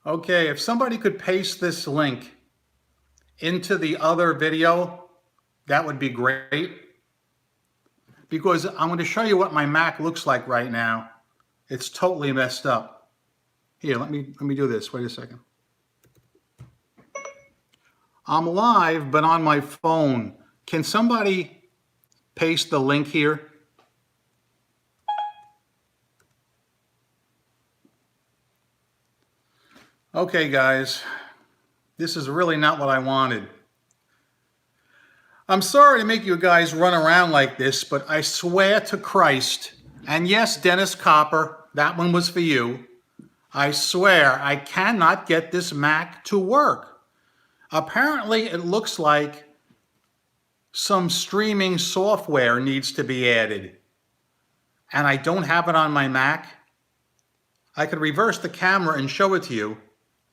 Okay, if somebody could paste this link into the other video, that would be great. Because I'm going to show you what my Mac looks like right now. It's totally messed up. Here, let me do this. Wait a second. I'm live, but on my phone. Can somebody paste the link here? Okay, guys, this is really not what I wanted. I'm sorry to make you guys run around like this, but I swear to Christ, and yes, Dennis Copper, that one was for you. I swear I cannot get this Mac to work. Apparently, it looks like some streaming software needs to be added, and I don't have it on my Mac. I could reverse the camera and show it to you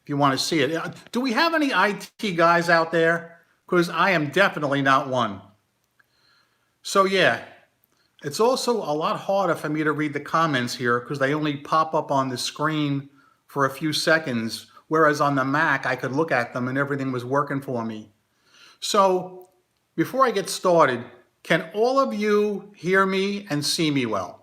if you want to see it. Do we have any IT guys out there? Because I am definitely not one. So yeah, it's also a lot harder for me to read the comments here because they only pop up on the screen for a few seconds, whereas on the Mac, I could look at them and everything was working for me. So before I get started, can all of you hear me and see me well?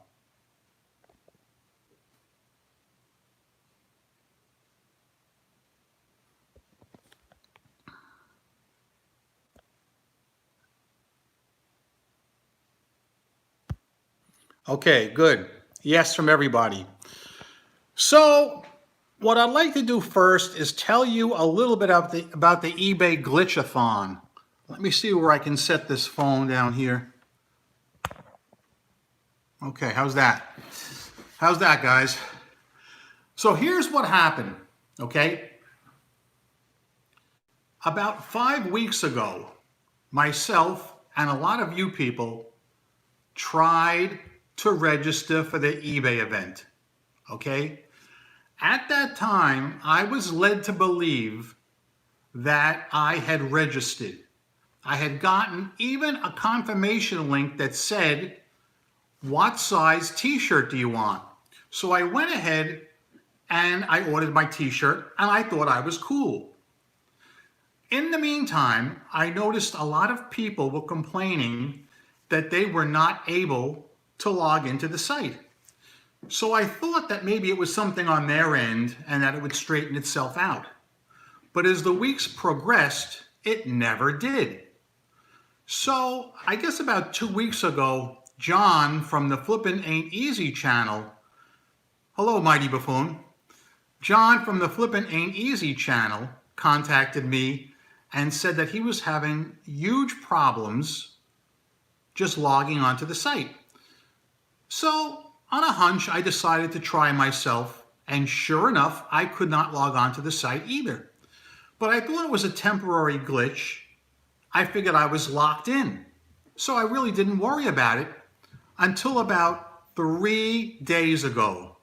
Okay, good. Yes from everybody. So what I'd like to do first is tell you a little bit about the eBay glitch-a-thon. Let me see where I can set this phone down here. Okay, how's that? How's that, guys? So here's what happened, okay? About 5 weeks ago, myself and a lot of you people tried to register for the eBay event, okay? At that time, I was led to believe that I had registered. I had gotten even a confirmation link that said, what size t-shirt do you want? So I went ahead and I ordered my t-shirt and I thought I was cool. In the meantime, I noticed a lot of people were complaining that they were not able to log into the site. So I thought that maybe it was something on their end and that it would straighten itself out. But as the weeks progressed, it never did. So I guess about 2 weeks ago, John from the Flippin' Ain't Easy channel, hello Mighty Buffoon, John from the Flippin' Ain't Easy channel contacted me and said that he was having huge problems just logging onto the site. So on a hunch, I decided to try myself, and sure enough, I could not log on to the site either. But I thought it was a temporary glitch. I figured I was locked in. So I really didn't worry about it until about 3 days ago.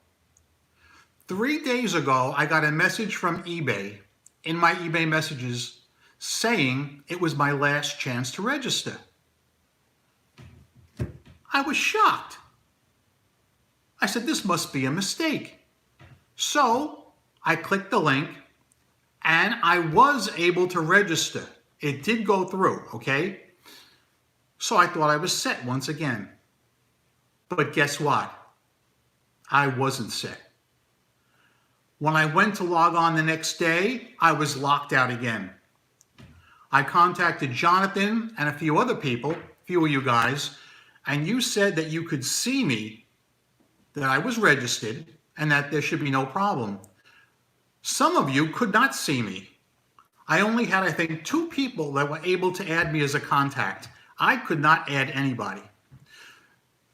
3 days ago, I got a message from eBay in my eBay messages saying it was my last chance to register. I was shocked. I said, this must be a mistake. So I clicked the link and I was able to register. It did go through, okay? So I thought I was set once again. But guess what? I wasn't set. When I went to log on the next day, I was locked out again. I contacted Jonathan and a few other people, a few of you guys, and you said that you could see me, that I was registered, and that there should be no problem. Some of you could not see me. I only had, I think, 2 people that were able to add me as a contact. I could not add anybody.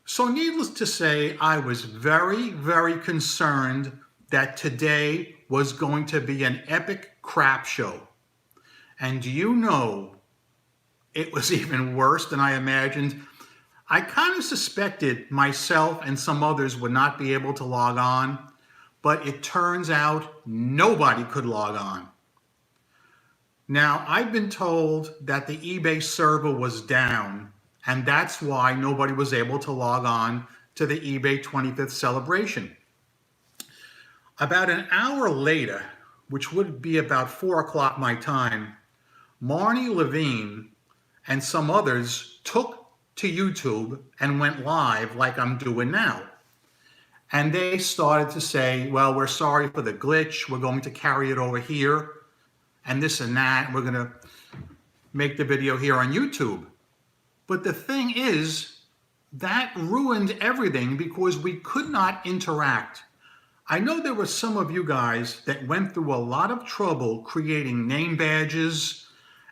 So needless to say, I was very, very concerned that today was going to be an epic crap show. And do you know, it was even worse than I imagined. I kind of suspected myself and some others would not be able to log on, but it turns out nobody could log on. Now, I've been told that the eBay server was down, and that's why nobody was able to log on to the eBay 25th celebration. About an hour later, which would be about 4 o'clock my time, Marnie Levine and some others took to YouTube and went live like I'm doing now. And they started to say, well, we're sorry for the glitch. We're going to carry it over here and this and that. We're going to make the video here on YouTube. But the thing is, that ruined everything because we could not interact. I know there were some of you guys that went through a lot of trouble creating name badges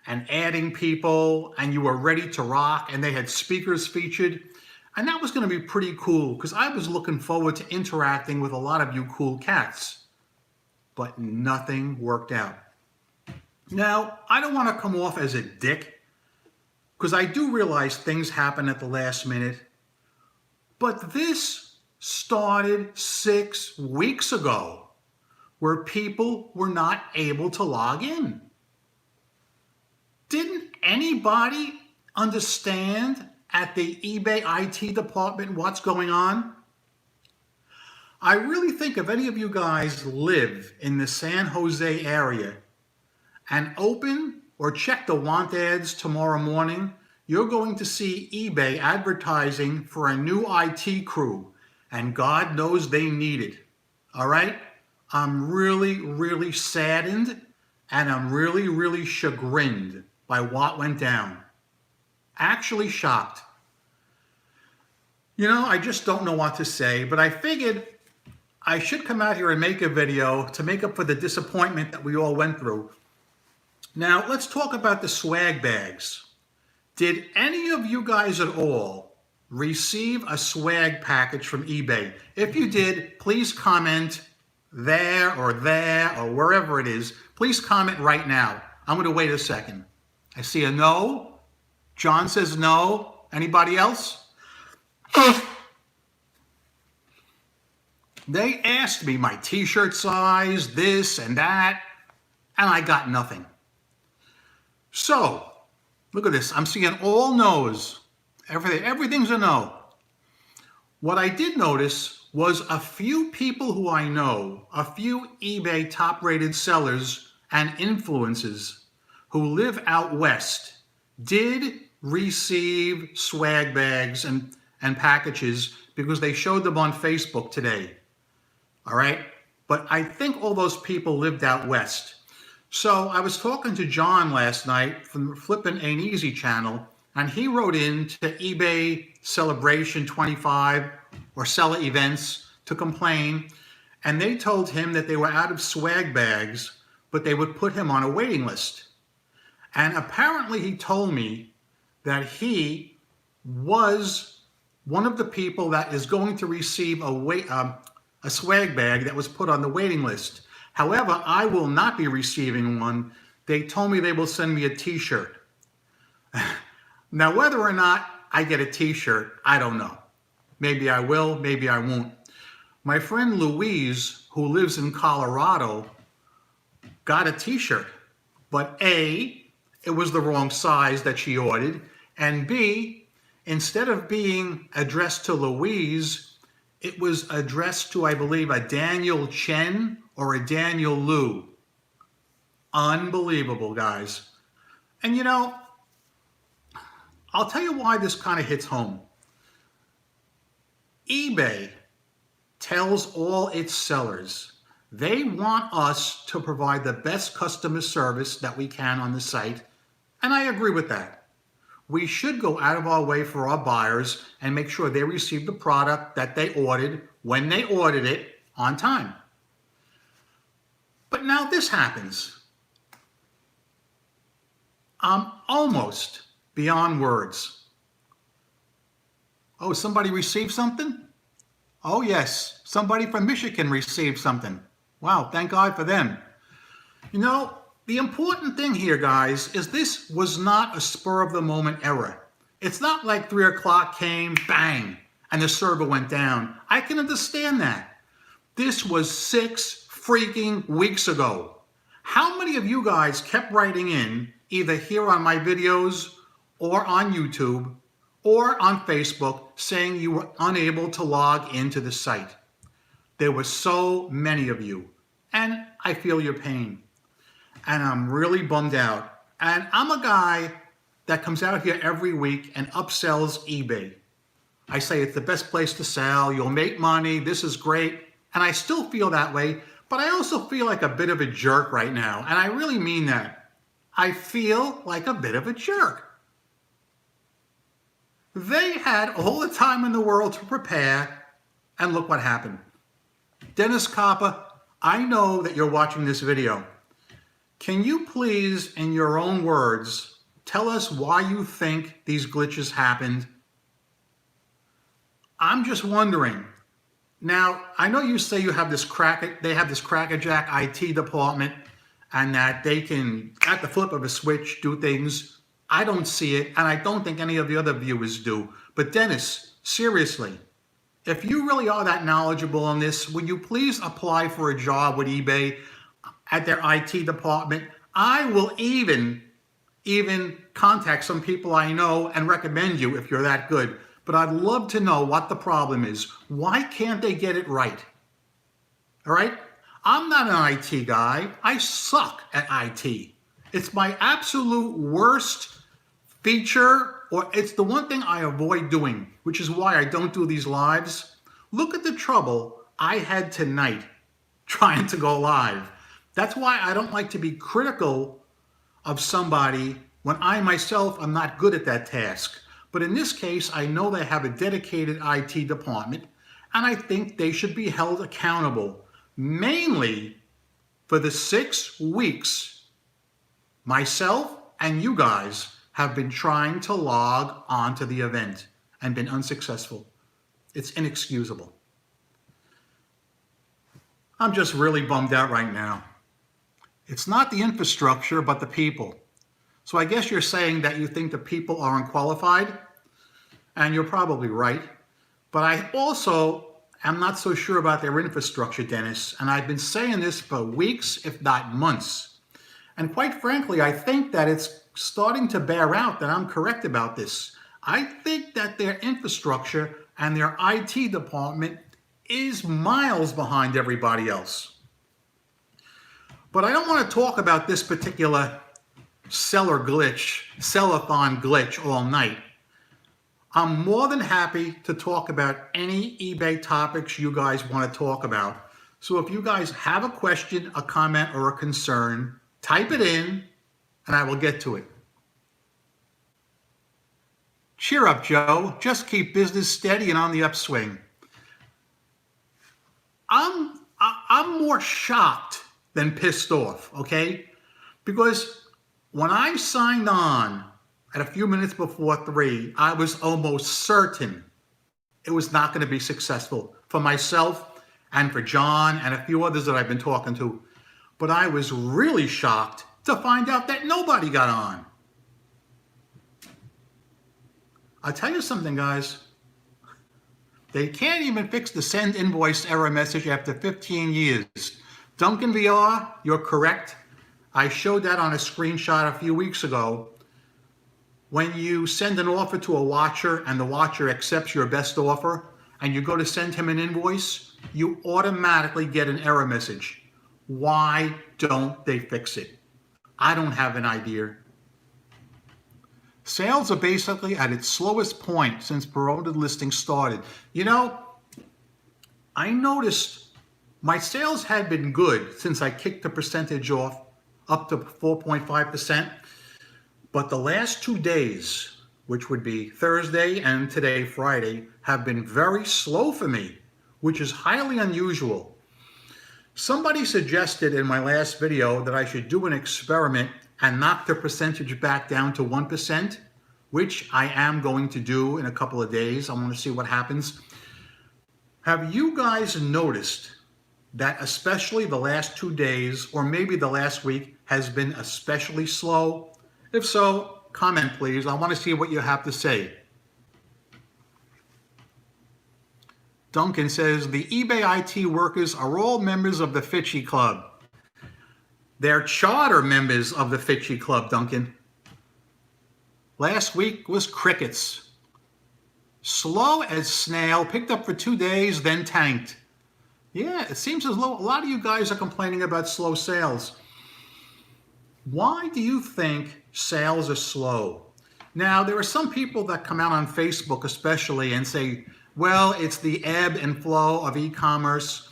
and adding people, and you were ready to rock, and they had speakers featured. And that was going to be pretty cool because I was looking forward to interacting with a lot of you cool cats. But nothing worked out. Now, I don't want to come off as a dick because I do realize things happen at the last minute. But this started 6 weeks ago where people were not able to log in. Didn't anybody understand at the eBay IT department what's going on? I really think if any of you guys live in the San Jose area and open or check the want ads tomorrow morning, you're going to see eBay advertising for a new IT crew, and God knows they need it. All right? I'm really, really saddened, and I'm really, really chagrined by what went down. Actually shocked. You know, I just don't know what to say, but I figured I should come out here and make a video to make up for the disappointment that we all went through. Now, let's talk about the swag bags. Did any of you guys at all receive a swag package from eBay? If you did, please comment there or wherever it is. Please comment right now. I'm going to wait a second. I see a no. John says no. Anybody else? They asked me my t-shirt size, this and that, and I got nothing. So, look at this. I'm seeing all no's. Everything's a no. What I did notice was a few people who I know, a few eBay top-rated sellers and influencers who live out west did receive swag bags and packages because they showed them on Facebook today. All right? But I think all those people lived out west. So I was talking to John last night from the Flippin' Ain't Easy channel, and he wrote in to eBay Celebration 25 or Seller Events to complain, and they told him that they were out of swag bags, but they would put him on a waiting list. And apparently he told me that he was one of the people that is going to receive a swag bag that was put on the waiting list. However, I will not be receiving one. They told me they will send me a t-shirt. Now, whether or not I get a t-shirt, I don't know. Maybe I will, maybe I won't. My friend Louise, who lives in Colorado, got a t-shirt. But A, it was the wrong size that she ordered. And B, instead of being addressed to Louise, it was addressed to, I believe, a Daniel Chen or a Daniel Liu. Unbelievable, guys. And you know, I'll tell you why this kind of hits home. eBay tells all its sellers they want us to provide the best customer service that we can on the site, and I agree with that. We should go out of our way for our buyers and make sure they receive the product that they ordered when they ordered it on time. But now this happens. I'm almost beyond words. Oh, somebody received something? Oh yes, somebody from Michigan received something. Wow, thank God for them. You know, the important thing here, guys, is this was not a spur-of-the-moment error. It's not like 3 o'clock came, bang, and the server went down. I can understand that. This was 6 freaking weeks ago. How many of you guys kept writing in, either here on my videos or on YouTube or on Facebook, saying you were unable to log into the site? There were so many of you. And I feel your pain. And I'm really bummed out. And I'm a guy that comes out here every week and upsells eBay. I say it's the best place to sell, you'll make money, this is great. And I still feel that way, but I also feel like a bit of a jerk right now. And I really mean that. I feel like a bit of a jerk. They had all the time in the world to prepare, and look what happened. Dennis Copper, I know that you're watching this video. Can you please, in your own words, tell us why you think these glitches happened? I'm just wondering. Now, I know you say you have they have this crackerjack IT department and that they can, at the flip of a switch, do things. I don't see it, and I don't think any of the other viewers do. But Dennis, seriously, if you really are that knowledgeable on this, would you please apply for a job with eBay at their IT department? I will even contact some people I know and recommend you if you're that good. But I'd love to know what the problem is. Why can't they get it right? All right? I'm not an IT guy. I suck at IT. It's my absolute worst feature, or it's the one thing I avoid doing, which is why I don't do these lives. Look at the trouble I had tonight trying to go live. That's why I don't like to be critical of somebody when I myself am not good at that task. But in this case, I know they have a dedicated IT department, and I think they should be held accountable, mainly for the 6 weeks myself and you guys have been trying to log onto the event and been unsuccessful. It's inexcusable. I'm just really bummed out right now. It's not the infrastructure, but the people. So I guess you're saying that you think the people are unqualified, and you're probably right. But I also am not so sure about their infrastructure, Dennis, and I've been saying this for weeks, if not months. And quite frankly, I think that it's starting to bear out that I'm correct about this. I think that their infrastructure and their IT department is miles behind everybody else. But I don't want to talk about this particular sell-a-thon glitch all night. I'm more than happy to talk about any eBay topics you guys want to talk about. So if you guys have a question, a comment, or a concern, type it in and I will get to it. Cheer up, Joe. Just keep business steady and on the upswing. I'm more shocked than pissed off, okay? Because when I signed on at a few minutes before 3, I was almost certain it was not going to be successful for myself and for John and a few others that I've been talking to. But I was really shocked to find out that nobody got on. I'll tell you something, guys. They can't even fix the send invoice error message after 15 years. Duncan VR, you're correct. I showed that on a screenshot a few weeks ago. When you send an offer to a watcher and the watcher accepts your best offer and you go to send him an invoice, you automatically get an error message. Why don't they fix it? I don't have an idea. Sales are basically at its slowest point since promoted listings started. You know, I noticed my sales had been good since I kicked the percentage off up to 4.5%. But the last 2 days, which would be Thursday and today, Friday, have been very slow for me, which is highly unusual. Somebody suggested in my last video that I should do an experiment and knock the percentage back down to 1%, which I am going to do in a couple of days. I want to see what happens. Have you guys noticed that especially the last 2 days, or maybe the last week, has been especially slow? If so, comment please. I want to see what you have to say. Duncan says, the eBay IT workers are all members of the Fitchy Club. They're charter members of the Fitchy Club, Duncan. Last week was crickets. Slow as snail, picked up for 2 days, then tanked. Yeah, it seems as though a lot of you guys are complaining about slow sales. Why do you think sales are slow? Now, there are some people that come out on Facebook especially and say, well, it's the ebb and flow of e-commerce.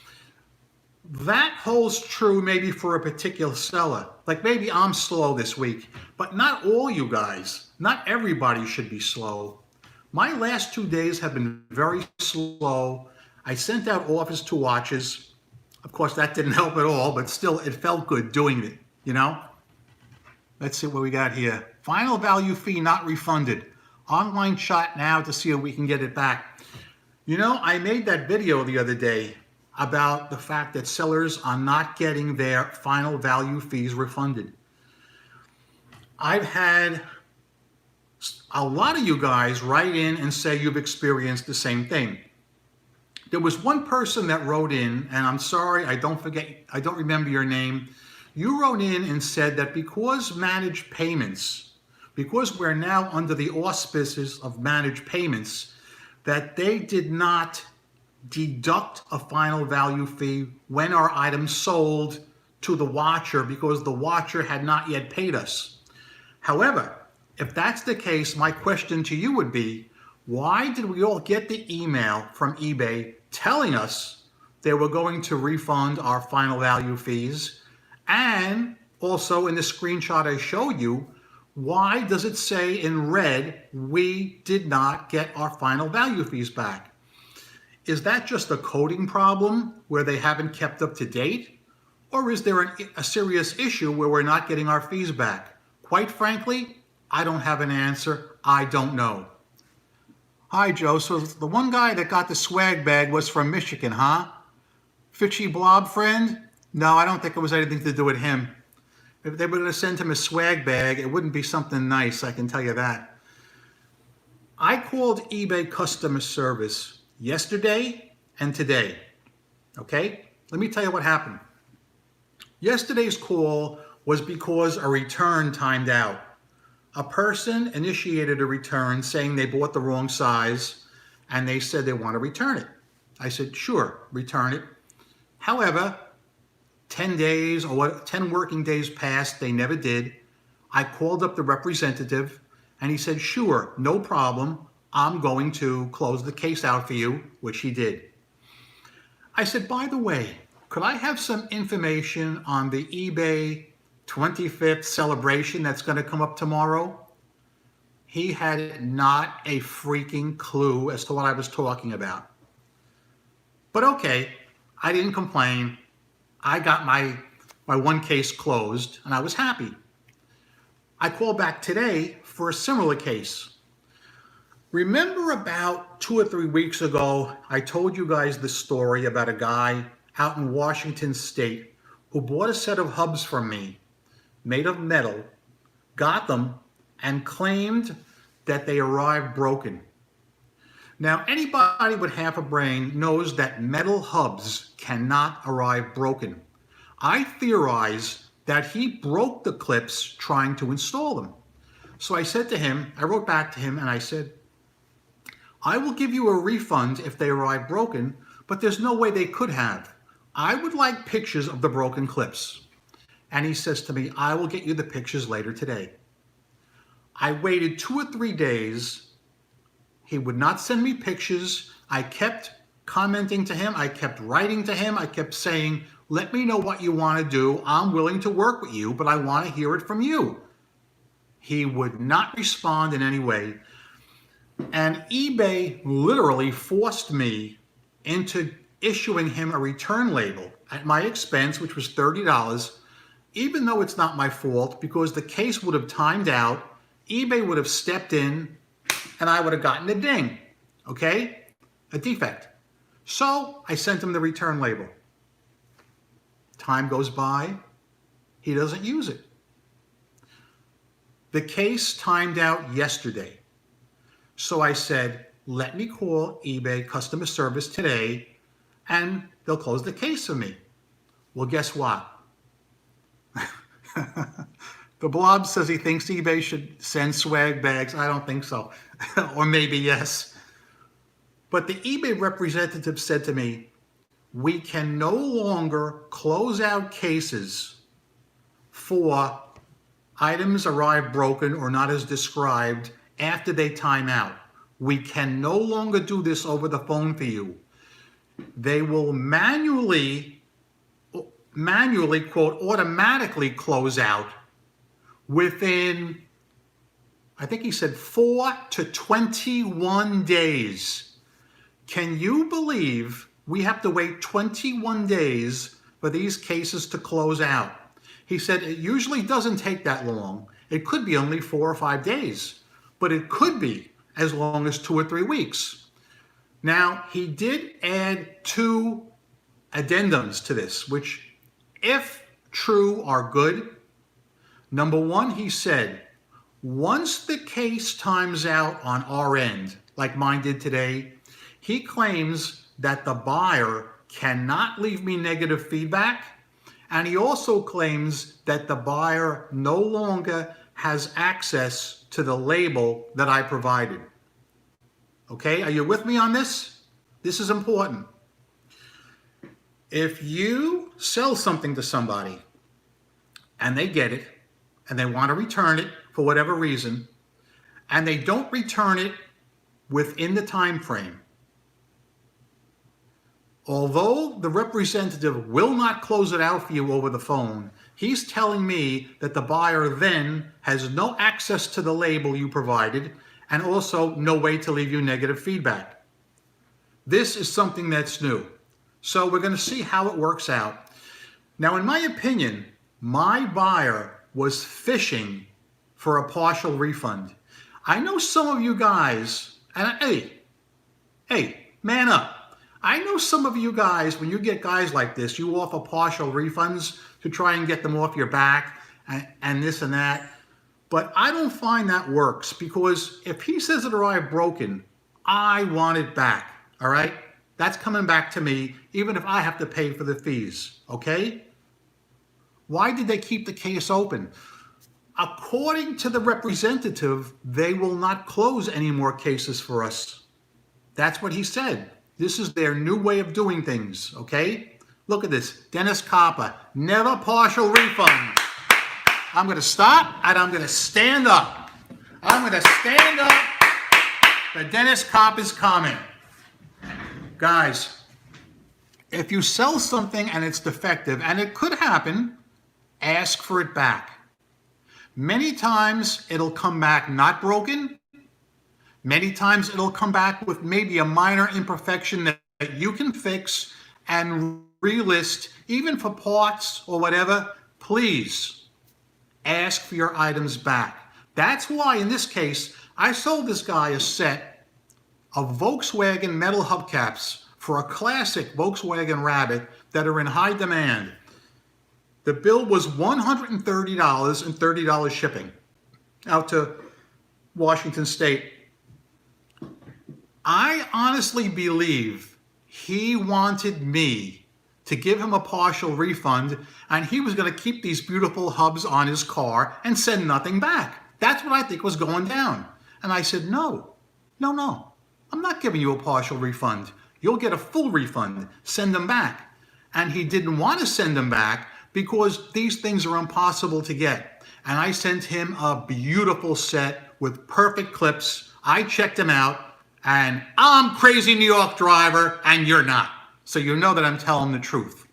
That holds true maybe for a particular seller. Like maybe I'm slow this week, but not all you guys. Not everybody should be slow. My last 2 days have been very slow. I sent out offers to watches. Of course, that didn't help at all, but still, it felt good doing it, you know? Let's see what we got here. Final value fee not refunded. Online chat now to see if we can get it back. You know, I made that video the other day about the fact that sellers are not getting their final value fees refunded. I've had a lot of you guys write in and say you've experienced the same thing. There was one person that wrote in, and I'm sorry, I don't remember your name. You wrote in and said that because managed payments, because we're now under the auspices of managed payments, that they did not deduct a final value fee when our item sold to the watcher because the watcher had not yet paid us. However, if that's the case, my question to you would be, why did we all get the email from eBay telling us they were going to refund our final value fees? And also in the screenshot I showed you, why does it say in red, we did not get our final value fees back? Is that just a coding problem where they haven't kept up to date? Or is there a serious issue where we're not getting our fees back? Quite frankly, I don't have an answer. I don't know. Hi, Joe. So the one guy that got the swag bag was from Michigan, huh? Fishy blob friend? No, I don't think it was anything to do with him. If they were going to send him a swag bag, it wouldn't be something nice, I can tell you that. I called eBay customer service yesterday and today, okay? Let me tell you what happened. Yesterday's call was because a return timed out. A person initiated a return saying they bought the wrong size and they said they want to return it. I said, sure, return it. However, 10 days or 10 working days passed, they never did. I called up the representative and he said, sure, no problem. I'm going to close the case out for you, which he did. I said, by the way, could I have some information on the eBay 25th celebration that's going to come up tomorrow? He had not a freaking clue as to what I was talking about. But okay, I didn't complain. I got my one case closed and I was happy. I called back today for a similar case. Remember about 2 or 3 weeks ago, I told you guys the story about a guy out in Washington State who bought a set of hubs from me made of metal, got them, and claimed that they arrived broken. Now, anybody with half a brain knows that metal hubs cannot arrive broken. I theorize that he broke the clips trying to install them. So I said to him, I wrote back to him and I said, I will give you a refund if they arrive broken, but there's no way they could have. I would like pictures of the broken clips. And he says to me, I will get you the pictures later today. I waited 2 or 3 days. He would not send me pictures. I kept commenting to him. I kept writing to him. I kept saying, let me know what you want to do. I'm willing to work with you, but I want to hear it from you. He would not respond in any way. And eBay literally forced me into issuing him a return label at my expense, which was $30, even though it's not my fault, because the case would have timed out, eBay would have stepped in, and I would have gotten a ding, okay? A defect. So I sent him the return label. Time goes by, he doesn't use it. The case timed out yesterday. So I said, let me call eBay customer service today and they'll close the case for me. Well, guess what? The blob says he thinks eBay should send swag bags. I don't think so. Or maybe yes. But the eBay representative said to me, we can no longer close out cases for items arrive broken or not as described after they time out. We can no longer do this over the phone for you. They will manually, quote, automatically close out within, I think he said 4 to 21 days. Can you believe we have to wait 21 days for these cases to close out? He said it usually doesn't take that long. It could be only 4 or 5 days, but it could be as long as 2 or 3 weeks. Now, he did add 2 addendums to this, which, if true, are good. Number 1, he said, once the case times out on our end, like mine did today, he claims that the buyer cannot leave me negative feedback, and he also claims that the buyer no longer has access to the label that I provided. Okay, are you with me on this? This is important. If you sell something to somebody and they get it and they want to return it for whatever reason, and they don't return it within the time frame, although the representative will not close it out for you over the phone, he's telling me that the buyer then has no access to the label you provided and also no way to leave you negative feedback. This is something that's new. So we're going to see how it works out. Now, in my opinion, my buyer was fishing for a partial refund. I know some of you guys, and hey, man up. I know some of you guys, when you get guys like this, you offer partial refunds to try and get them off your back and this and that. But I don't find that works, because if he says it arrived broken, I want it back, all right? That's coming back to me, even if I have to pay for the fees, okay? Why did they keep the case open? According to the representative, they will not close any more cases for us. That's what he said. This is their new way of doing things, okay? Look at this. Dennis Copper, never partial refund. I'm going to stop and I'm going to stand up. I'm going to stand up for Dennis Copper's comment. Guys, if you sell something and it's defective, and it could happen, ask for it back. Many times it'll come back not broken. Many times it'll come back with maybe a minor imperfection that you can fix and relist, even for parts or whatever. Please ask for your items back. That's why in this case, I sold this guy a set of Volkswagen metal hubcaps for a classic Volkswagen Rabbit that are in high demand. The bill was $130 and $30 shipping out to Washington State. I honestly believe he wanted me to give him a partial refund, and he was going to keep these beautiful hubs on his car and send nothing back. That's what I think was going down. And I said, no, I'm not giving you a partial refund. You'll get a full refund. Send them back. And he didn't want to send them back because these things are impossible to get. And I sent him a beautiful set with perfect clips. I checked him out, and I'm crazy New York driver, and you're not. So you know that I'm telling the truth.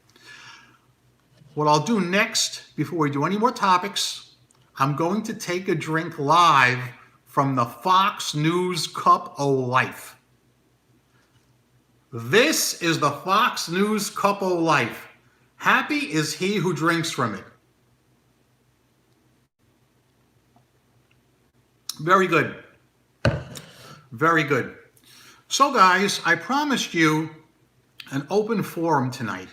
What I'll do next, before we do any more topics, I'm going to take a drink live from the Fox News Cup of Life. This is the Fox News Cup of Life. Happy is he who drinks from it. Very good. Very good. So guys, I promised you an open forum tonight,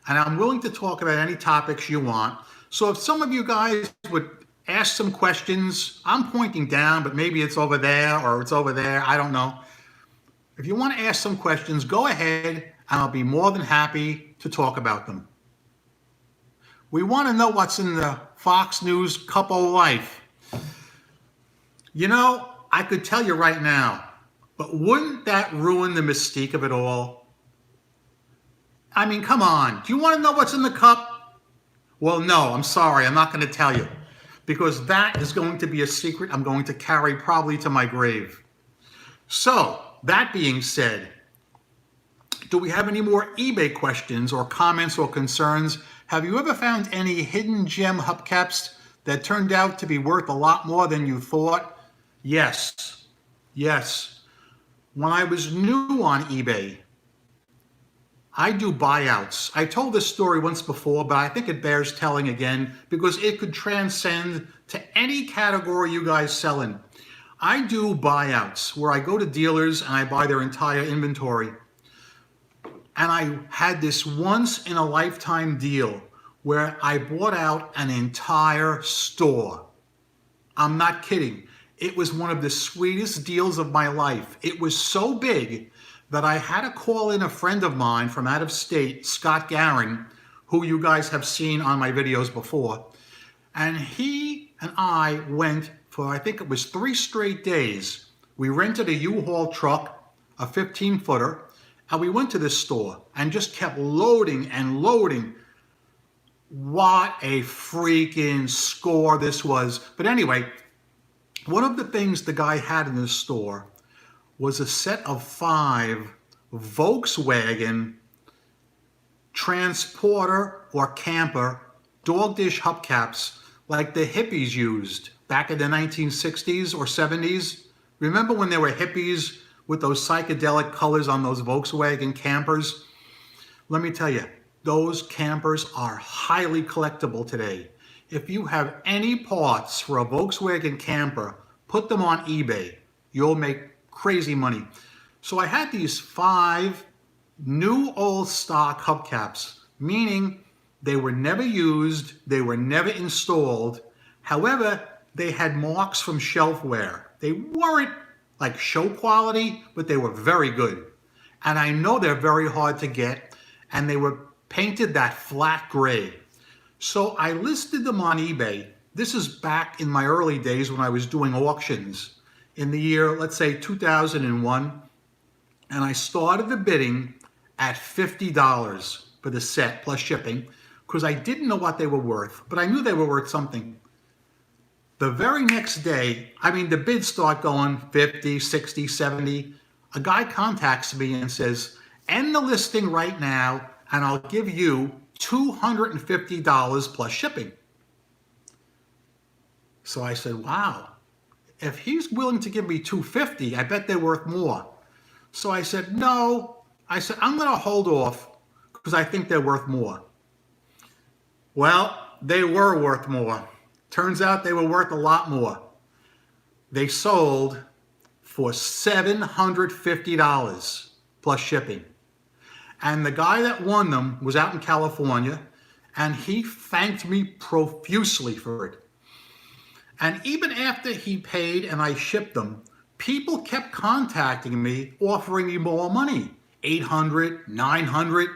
and I'm willing to talk about any topics you want. So if some of you guys would ask some questions, I'm pointing down, but maybe it's over there or it's over there, I don't know. If you want to ask some questions, go ahead, and I'll be more than happy to talk about them. We want to know what's in the Fox News Cup of Life. You know, I could tell you right now, but wouldn't that ruin the mystique of it all? I mean, come on. Do you want to know what's in the cup? Well, no, I'm sorry. I'm not going to tell you because that is going to be a secret I'm going to carry probably to my grave. So, that being said, do we have any more eBay questions or comments or concerns? Have you ever found any hidden gem hubcaps that turned out to be worth a lot more than you thought? Yes. Yes. When I was new on eBay, I do buyouts. I told this story once before, but I think it bears telling again because it could transcend to any category you guys sell in. I do buyouts where I go to dealers and I buy their entire inventory. And I had this once in a lifetime deal where I bought out an entire store. I'm not kidding. It was one of the sweetest deals of my life. It was so big that I had to call in a friend of mine from out of state, Scott Garin, who you guys have seen on my videos before. And he and I went for, I think it was 3 straight days. We rented a U-Haul truck, a 15-footer, and we went to this store and just kept loading and loading. What a freaking score this was. But anyway, one of the things the guy had in his store was a set of 5 Volkswagen transporter or camper dog dish hubcaps like the hippies used back in the 1960s or 70s. Remember when there were hippies with those psychedelic colors on those Volkswagen campers? Let me tell you, those campers are highly collectible today. If you have any parts for a Volkswagen camper, put them on eBay. You'll make crazy money. So I had these 5 new old stock hubcaps, meaning they were never used, they were never installed. However, they had marks from shelf wear. They weren't like show quality, but they were very good. And I know they're very hard to get, and they were painted that flat gray. So I listed them on eBay. This is back in my early days when I was doing auctions in the year, let's say 2001. And I started the bidding at $50 for the set plus shipping because I didn't know what they were worth, but I knew they were worth something. The very next day, I mean, the bids start going 50, 60, 70. A guy contacts me and says, end the listing right now and I'll give you $250 plus shipping. So I said, wow, if he's willing to give me $250, I bet they're worth more. So I said, no. I said, I'm going to hold off because I think they're worth more. Well, they were worth more. Turns out they were worth a lot more. They sold for $750 plus shipping. And the guy that won them was out in California, and he thanked me profusely for it. And even after he paid and I shipped them, people kept contacting me, offering me more money, $800, $900,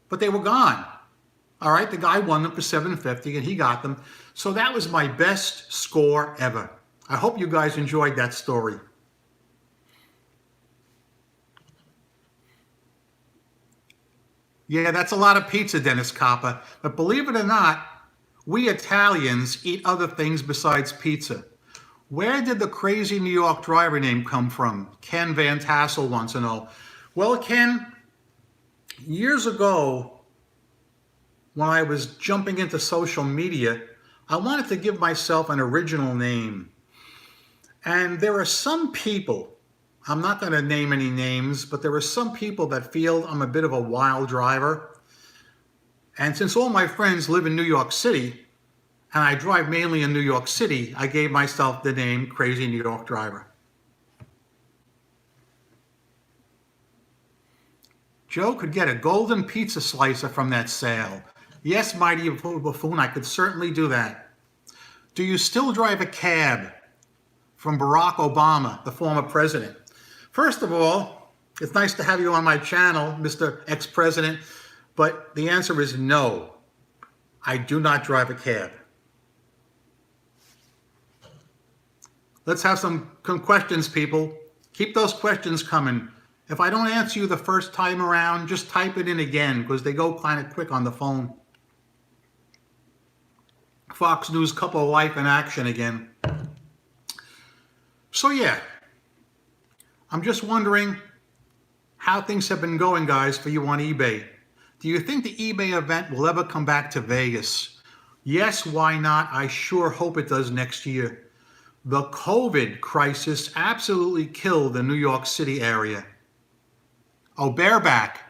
but they were gone. All right, the guy won them for $750 and he got them. So that was my best score ever. I hope you guys enjoyed that story. Yeah, that's a lot of pizza, Dennis Coppa. But believe it or not, we Italians eat other things besides pizza. Where did the crazy New York driver name come from? Ken Van Tassel wants to know. Well, Ken, years ago, when I was jumping into social media, I wanted to give myself an original name. And there are some people, I'm not going to name any names, but there are some people that feel I'm a bit of a wild driver. And since all my friends live in New York City, and I drive mainly in New York City, I gave myself the name Crazy New York Driver. Joe could get a golden pizza slicer from that sale. Yes, mighty buffoon, I could certainly do that. Do you still drive a cab? From Barack Obama, the former president. First of all, it's nice to have you on my channel, Mr. Ex-President, but the answer is no. I do not drive a cab. Let's have some questions, people. Keep those questions coming. If I don't answer you the first time around, just type it in again because they go kind of quick on the phone. Fox News couple of life in action again. So yeah, I'm just wondering how things have been going, guys, for you on eBay. Do you think the eBay event will ever come back to Vegas? Yes, why not? I sure hope it does next year. The COVID crisis absolutely killed the New York City area. Oh, bareback,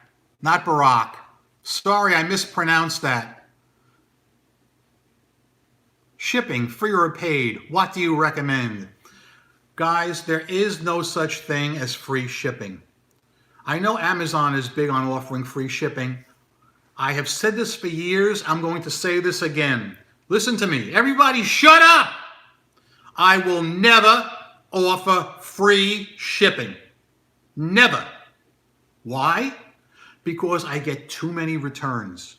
not Barack. Sorry, I mispronounced that. Shipping, free or paid, what do you recommend? Guys, there is no such thing as free shipping. I know Amazon is big on offering free shipping. I have said this for years. I'm going to say this again. Listen to me. Everybody shut up! I will never offer free shipping. Never. Why? Because I get too many returns.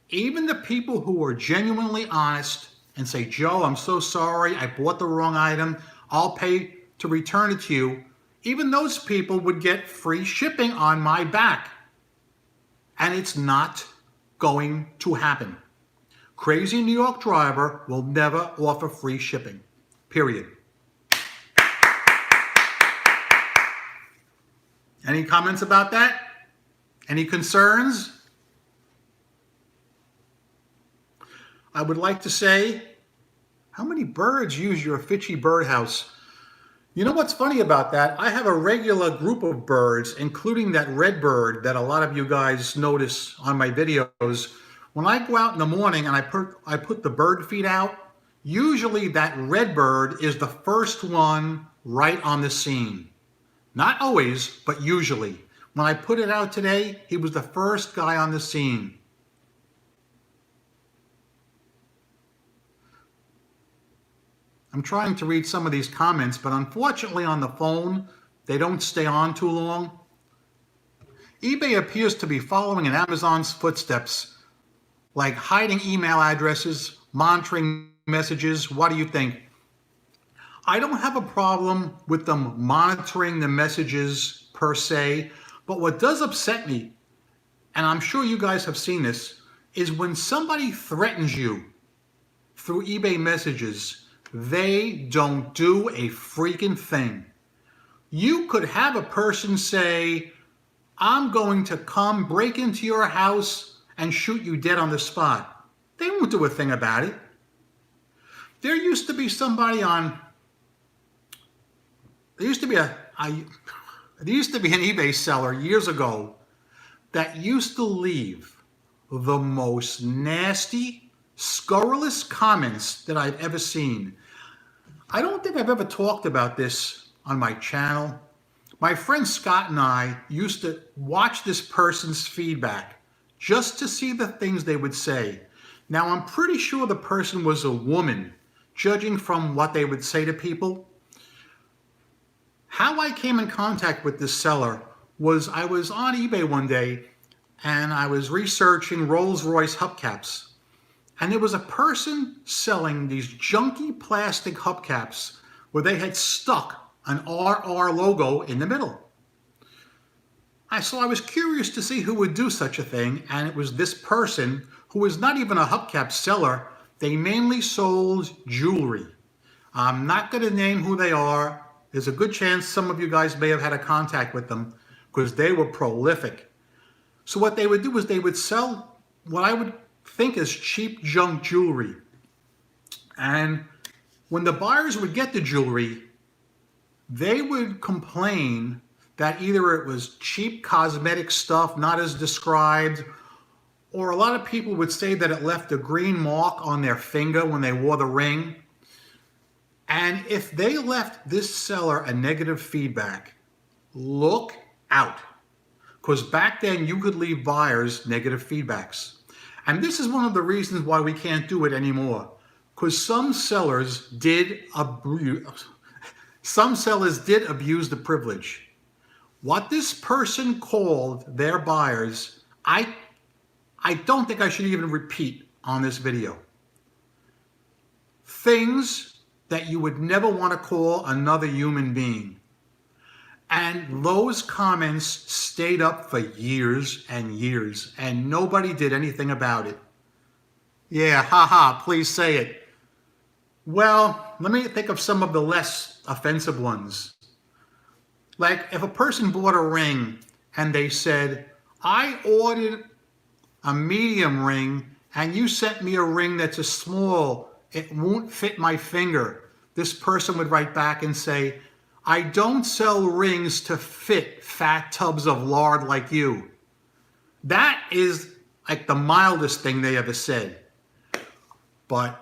Even the people who are genuinely honest and say, Joe, I'm so sorry, I bought the wrong item, I'll pay to return it to you, even those people would get free shipping on my back. And it's not going to happen. Crazy New York driver will never offer free shipping. Period. Any comments about that? Any concerns? I would like to say, how many birds use your Fitchy birdhouse? You know what's funny about that? I have a regular group of birds, including that red bird that a lot of you guys notice on my videos. When I go out in the morning and I put the bird feed out, usually that red bird is the first one right on the scene. Not always, but usually. When I put it out today, he was the first guy on the scene. I'm trying to read some of these comments, but unfortunately on the phone, they don't stay on too long. eBay appears to be following in Amazon's footsteps, like hiding email addresses, monitoring messages. What do you think? I don't have a problem with them monitoring the messages per se, but what does upset me, and I'm sure you guys have seen this, is when somebody threatens you through eBay messages, they don't do a freaking thing. You could have a person say, I'm going to come break into your house and shoot you dead on the spot. They won't do a thing about it. There used to be somebody on, there used to be an eBay seller years ago that used to leave the most nasty, scurrilous comments that I've ever seen. I don't think I've ever talked about this on my channel. My friend Scott and I used to watch this person's feedback just to see the things they would say. Now, I'm pretty sure the person was a woman, judging from what they would say to people. How I came in contact with this seller was I was on eBay one day and I was researching Rolls-Royce hubcaps. And there was a person selling these junky plastic hubcaps where they had stuck an RR logo in the middle. So I was curious to see who would do such a thing, and it was this person who was not even a hubcap seller. They mainly sold jewelry. I'm not going to name who they are. There's a good chance some of you guys may have had a contact with them because they were prolific. So what they would do is they would sell what I would think is cheap junk jewelry. And when the buyers would get the jewelry, they would complain that either it was cheap cosmetic stuff, not as described, or a lot of people would say that it left a green mark on their finger when they wore the ring. And if they left this seller a negative feedback, look out. Because back then you could leave buyers negative feedbacks. And this is one of the reasons why we can't do it anymore. Because some sellers did abuse the privilege. What this person called their buyers, I don't think I should even repeat on this video. Things that you would never want to call another human being. And those comments stayed up for years and years, and nobody did anything about it. Yeah, haha, please say it. Well, let me think of some of the less offensive ones. Like if a person bought a ring and they said, I ordered a medium ring and you sent me a ring that's a small, it won't fit my finger. This person would write back and say, I don't sell rings to fit fat tubs of lard like you. That is like the mildest thing they ever said. But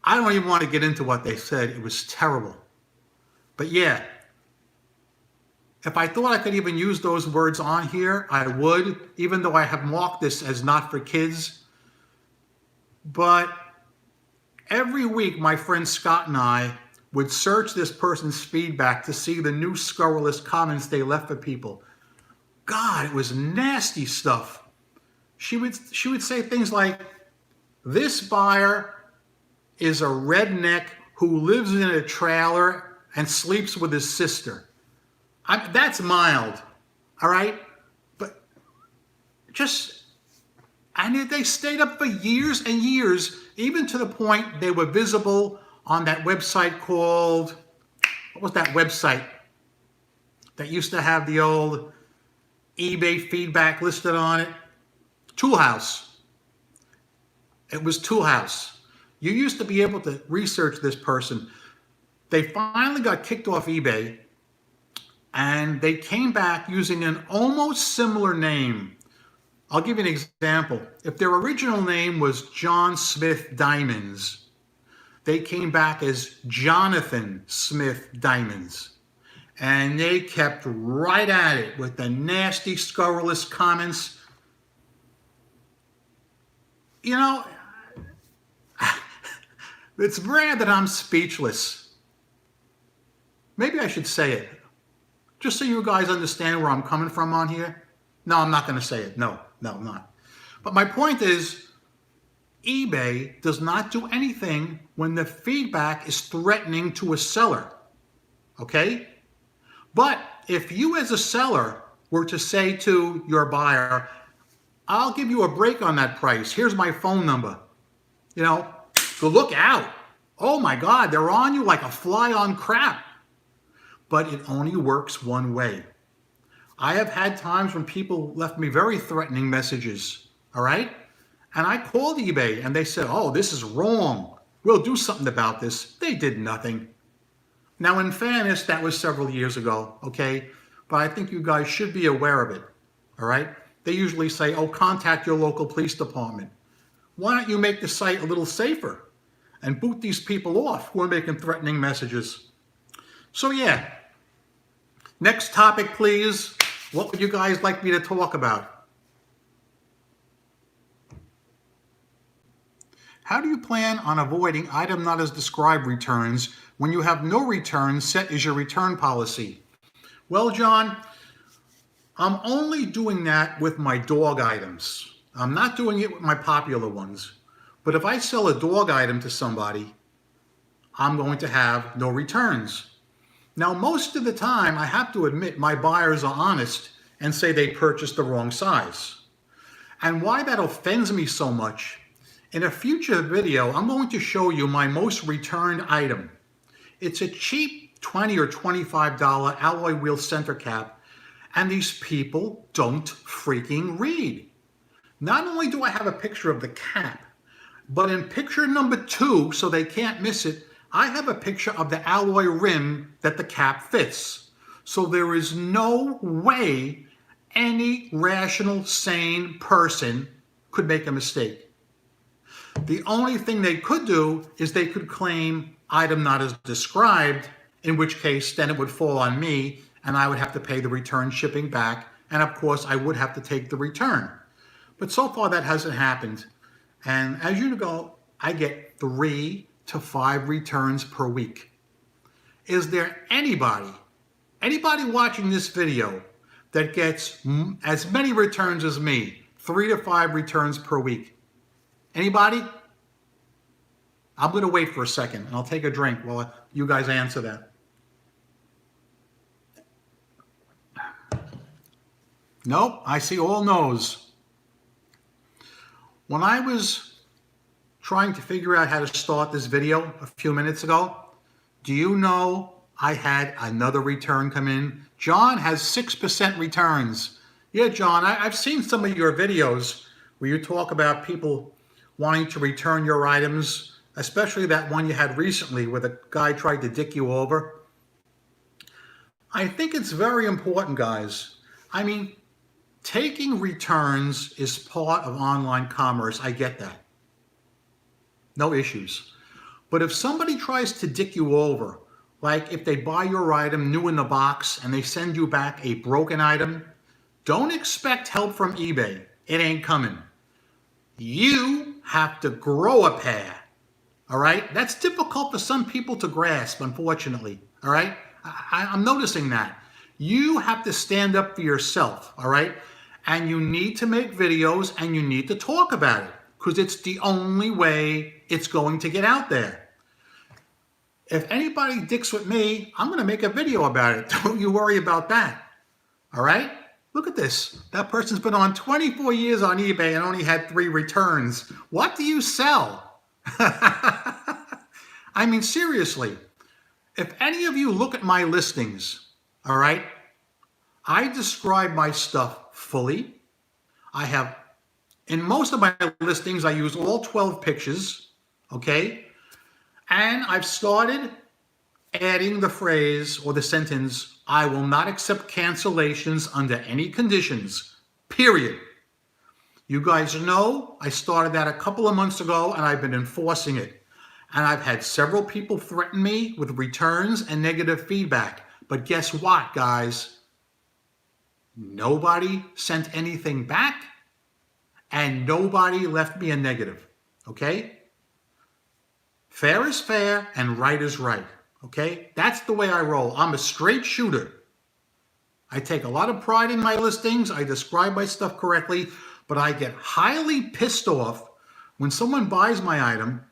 I don't even want to get into what they said. It was terrible. But yeah, if I thought I could even use those words on here, I would, even though I have marked this as not for kids. But every week, my friend Scott and I would search this person's feedback to see the new scurrilous comments they left for people. God, it was nasty stuff. She would say things like, this buyer is a redneck who lives in a trailer and sleeps with his sister. That's mild, all right? But and they stayed up for years and years, even to the point they were visible on that website called, what was that website that used to have the old eBay feedback listed on it? Tool House. It was Tool House. You used to be able to research this person. They finally got kicked off eBay, and they came back using an almost similar name. I'll give you an example. If their original name was John Smith Diamonds, they came back as Jonathan Smith Diamonds. And they kept right at it with the nasty, scurrilous comments. You know, it's rare that I'm speechless. Maybe I should say it, just so you guys understand where I'm coming from on here. No, I'm not going to say it. No, I'm not. But my point is, eBay does not do anything when the feedback is threatening to a seller, okay? But if you as a seller were to say to your buyer, I'll give you a break on that price. Here's my phone number. You know, go look out. Oh my God, they're on you like a fly on crap. But it only works one way. I have had times when people left me very threatening messages, all right? And I called eBay and they said, oh, this is wrong. We'll do something about this. They did nothing. Now, in fairness, that was several years ago, okay? But I think you guys should be aware of it, all right? They usually say, oh, contact your local police department. Why don't you make the site a little safer and boot these people off who are making threatening messages? So yeah, next topic, please. What would you guys like me to talk about? How do you plan on avoiding item not as described returns when you have no returns set as your return policy? Well, John, I'm only doing that with my dog items. I'm not doing it with my popular ones. But if I sell a dog item to somebody, I'm going to have no returns. Now, most of the time, I have to admit my buyers are honest and say they purchased the wrong size. And why that offends me so much, in a future video, I'm going to show you my most returned item. It's a cheap $20 or $25 alloy wheel center cap, and these people don't freaking read. Not only do I have a picture of the cap, but in picture number 2, so they can't miss it, I have a picture of the alloy rim that the cap fits. So there is no way any rational, sane person could make a mistake. The only thing they could do is they could claim item not as described, in which case then it would fall on me and I would have to pay the return shipping back. And of course I would have to take the return. But so far that hasn't happened. And as you know, I get 3 to 5 returns per week. Is there anybody watching this video that gets as many returns as me? 3 to 5 returns per week. Anybody? I'm going to wait for a second and I'll take a drink while you guys answer that. Nope, I see all no's. When I was trying to figure out how to start this video a few minutes ago, do you know I had another return come in? John has 6% returns. Yeah, John, I've seen some of your videos where you talk about people wanting to return your items, especially that one you had recently where the guy tried to dick you over. I think it's very important, guys. I mean, taking returns is part of online commerce. I get that. No issues. But if somebody tries to dick you over, like if they buy your item new in the box and they send you back a broken item, don't expect help from eBay. It ain't coming. You have to grow a pair. All right? That's difficult for some people to grasp, unfortunately. All right? I'm noticing that. You have to stand up for yourself. All right? And you need to make videos and you need to talk about it because it's the only way it's going to get out there. If anybody dicks with me, I'm going to make a video about it. Don't you worry about that. All right? Look at this. That person's been on 24 years on eBay and only had 3 returns. What do you sell? I mean, seriously, if any of you look at my listings, all right, I describe my stuff fully. In most of my listings, I use all 12 pictures, okay? And I've started adding the phrase or the sentence, I will not accept cancellations under any conditions, period. You guys know I started that a couple of months ago and I've been enforcing it. And I've had several people threaten me with returns and negative feedback. But guess what, guys? Nobody sent anything back and nobody left me a negative, okay? Fair is fair and right is right, okay? That's the way I roll. I'm a straight shooter. I take a lot of pride in my listings. I describe my stuff correctly, but I get highly pissed off when someone buys my item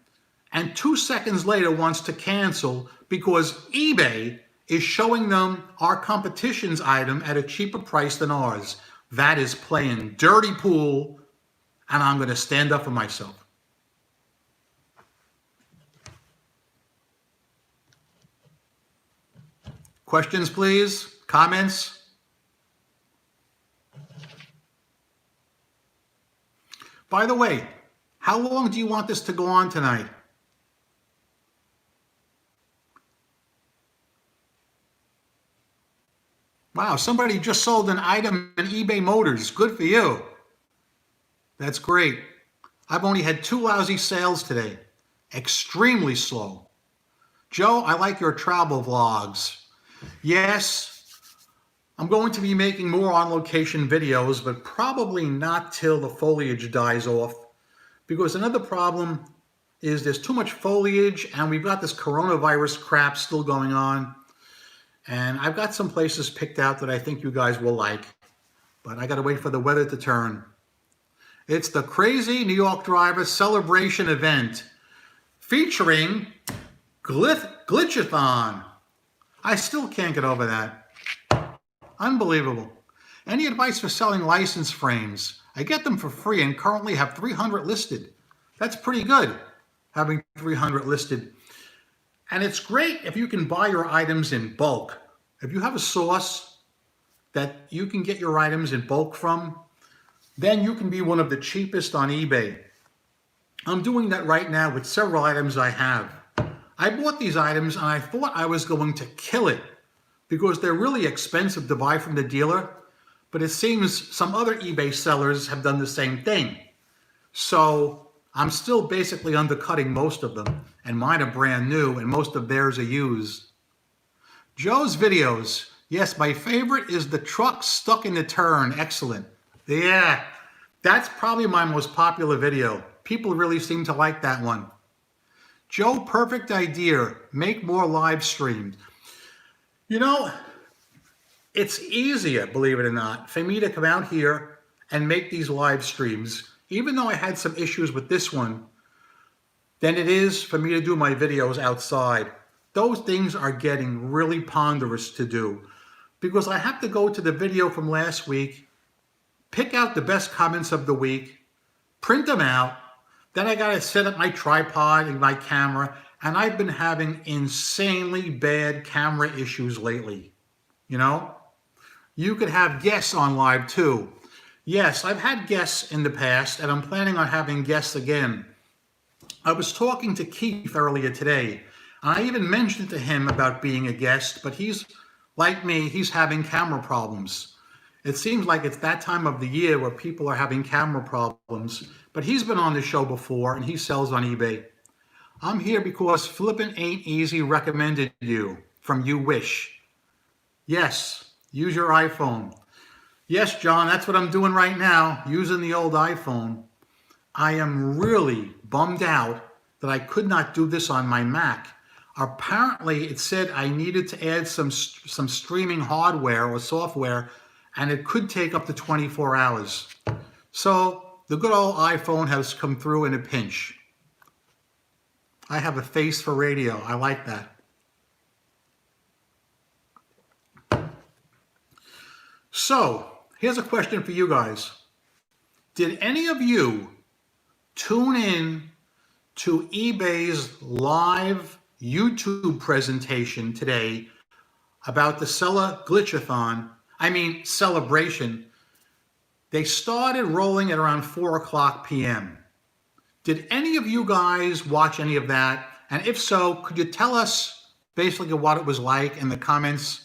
and 2 seconds later wants to cancel because eBay is showing them our competition's item at a cheaper price than ours. That is playing dirty pool, and I'm going to stand up for myself. Questions, please? Comments? By the way, how long do you want this to go on tonight? Wow, somebody just sold an item in eBay Motors. Good for you. That's great. I've only had 2 lousy sales today. Extremely slow. Joe, I like your travel vlogs. Yes, I'm going to be making more on-location videos, but probably not till the foliage dies off. Because another problem is there's too much foliage and we've got this coronavirus crap still going on. And I've got some places picked out that I think you guys will like, but I got to wait for the weather to turn. It's the Crazy New York Driver Celebration Event featuring glitch-a-thon. I still can't get over that. Unbelievable. Any advice for selling license frames? I get them for free and currently have 300 listed. That's pretty good, having 300 listed. And it's great if you can buy your items in bulk. If you have a source that you can get your items in bulk from, then you can be one of the cheapest on eBay. I'm doing that right now with several items I have. I bought these items and I thought I was going to kill it because they're really expensive to buy from the dealer, but it seems some other eBay sellers have done the same thing. So I'm still basically undercutting most of them, and mine are brand new, and most of theirs are used. Joe's videos. Yes, my favorite is the truck stuck in the turn. Excellent. Yeah, that's probably my most popular video. People really seem to like that one. Joe, perfect idea. Make more live streams. You know, it's easier, believe it or not, for me to come out here and make these live streams, even though I had some issues with this one, than it is for me to do my videos outside. Those things are getting really ponderous to do because I have to go to the video from last week pick out the best comments of the week, print them out. Then I got to set up my tripod and my camera. And I've been having insanely bad camera issues lately. You know, you could have guests on live too. Yes, I've had guests in the past, and I'm planning on having guests again. I was talking to Keith earlier today. I even mentioned to him about being a guest, but he's like me, he's having camera problems. It seems like it's that time of the year where people are having camera problems, but he's been on the show before and he sells on eBay. I'm here because Flippin' Ain't Easy recommended you from You Wish. Yes, use your iPhone. Yes, John, that's what I'm doing right now, using the old iPhone. I am really bummed out that I could not do this on my Mac. Apparently, it said I needed to add some streaming hardware or software, and it could take up to 24 hours. So the good old iPhone has come through in a pinch. I have a face for radio. I like that. So, here's a question for you guys. Did any of you tune in to eBay's live YouTube presentation today about the glitch-a-thon? Celebration. They started rolling at around 4 o'clock p.m. Did any of you guys watch any of that? And if so, could you tell us basically what it was like in the comments?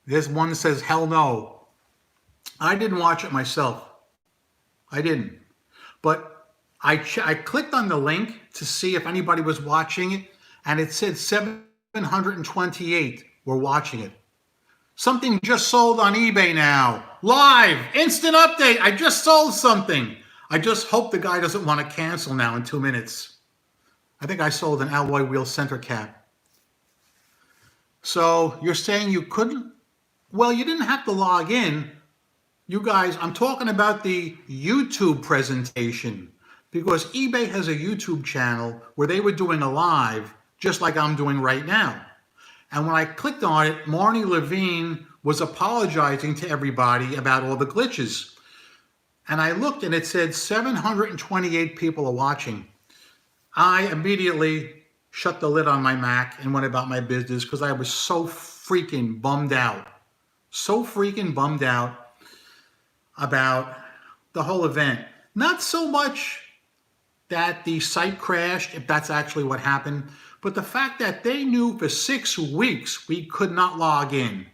There's one that says, hell no. I didn't watch it myself. I didn't. But I clicked on the link to see if anybody was watching it, and it said 728 were watching it. Something just sold on eBay now. Live, instant update. I just sold something. I just hope the guy doesn't want to cancel now in 2 minutes. I think I sold an alloy wheel center cap. So you're saying you couldn't? Well, you didn't have to log in. You guys, I'm talking about the YouTube presentation, because eBay has a YouTube channel where they were doing a live, just like I'm doing right now. And when I clicked on it, Marnie Levine was apologizing to everybody about all the glitches. And I looked and it said 728 people are watching. I immediately shut the lid on my Mac and went about my business because I was so freaking bummed out. So freaking bummed out about the whole event. Not so much that the site crashed, if that's actually what happened, but the fact that they knew for 6 weeks we could not log in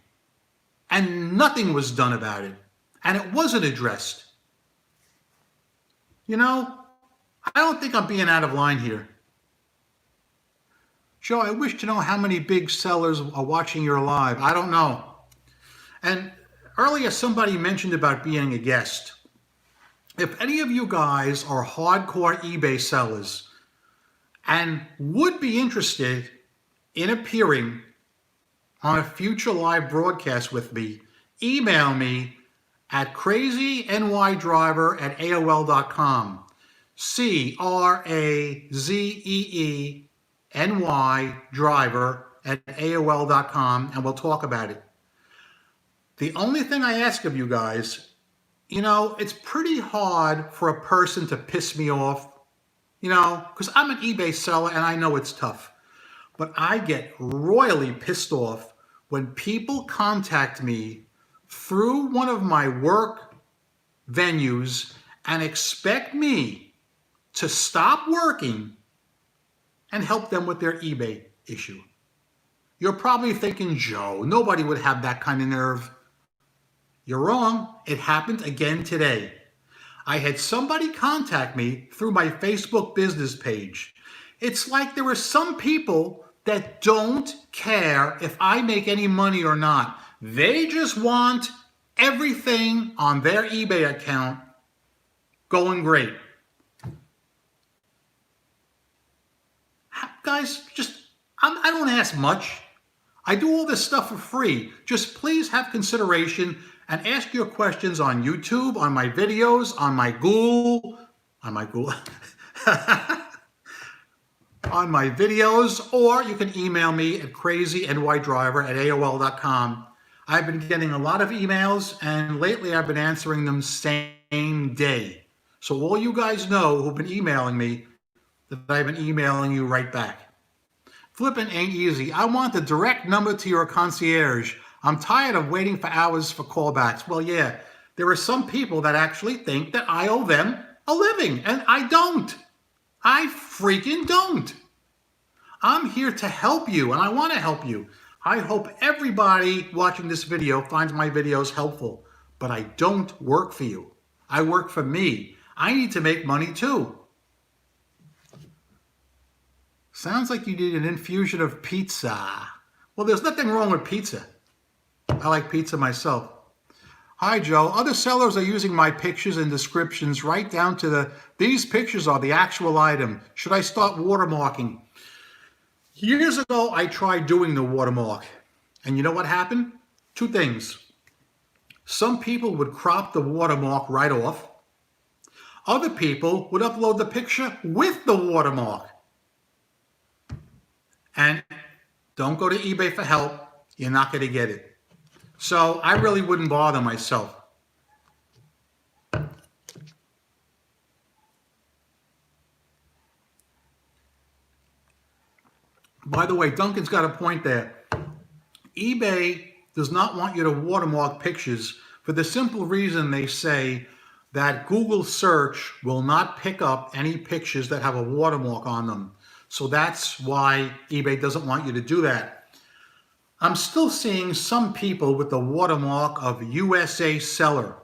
and nothing was done about it. And it wasn't addressed. You know, I don't think I'm being out of line here. Joe, I wish to know how many big sellers are watching your live. I don't know. And earlier somebody mentioned about being a guest. If any of you guys are hardcore eBay sellers and would be interested in appearing on a future live broadcast with me, email me at crazynydriver@aol.com. CRAZEENY driver@aol.com, and we'll talk about it. The only thing I ask of you guys, you know, it's pretty hard for a person to piss me off, you know, because I'm an eBay seller and I know it's tough. But I get royally pissed off when people contact me through one of my work venues and expect me to stop working and help them with their eBay issue. You're probably thinking, Joe, nobody would have that kind of nerve. You're wrong. It happened again today. I had somebody contact me through my Facebook business page. It's like there are some people that don't care if I make any money or not. They just want everything on their eBay account going great. Guys, I don't ask much. I do all this stuff for free. Just please have consideration and ask your questions on YouTube, on my videos, on my Google, on my videos, or you can email me at crazynydriver@aol.com. I've been getting a lot of emails, and lately I've been answering them same day. So all you guys know who've been emailing me that I've been emailing you right back. Flipping ain't easy. I want the direct number to your concierge. I'm tired of waiting for hours for callbacks. Well, yeah, there are some people that actually think that I owe them a living, and I don't. I freaking don't. I'm here to help you, and I want to help you. I hope everybody watching this video finds my videos helpful, but I don't work for you. I work for me. I need to make money too. Sounds like you need an infusion of pizza. Well, there's nothing wrong with pizza. I like pizza myself. Hi, Joe. Other sellers are using my pictures and descriptions right down to these pictures are the actual item. Should I start watermarking? Years ago, I tried doing the watermark. And you know what happened? Two things. Some people would crop the watermark right off. Other people would upload the picture with the watermark. And don't go to eBay for help. You're not going to get it. So I really wouldn't bother myself. By the way, Duncan's got a point there. eBay does not want you to watermark pictures for the simple reason they say that Google search will not pick up any pictures that have a watermark on them. So that's why eBay doesn't want you to do that. I'm still seeing some people with the watermark of USA seller,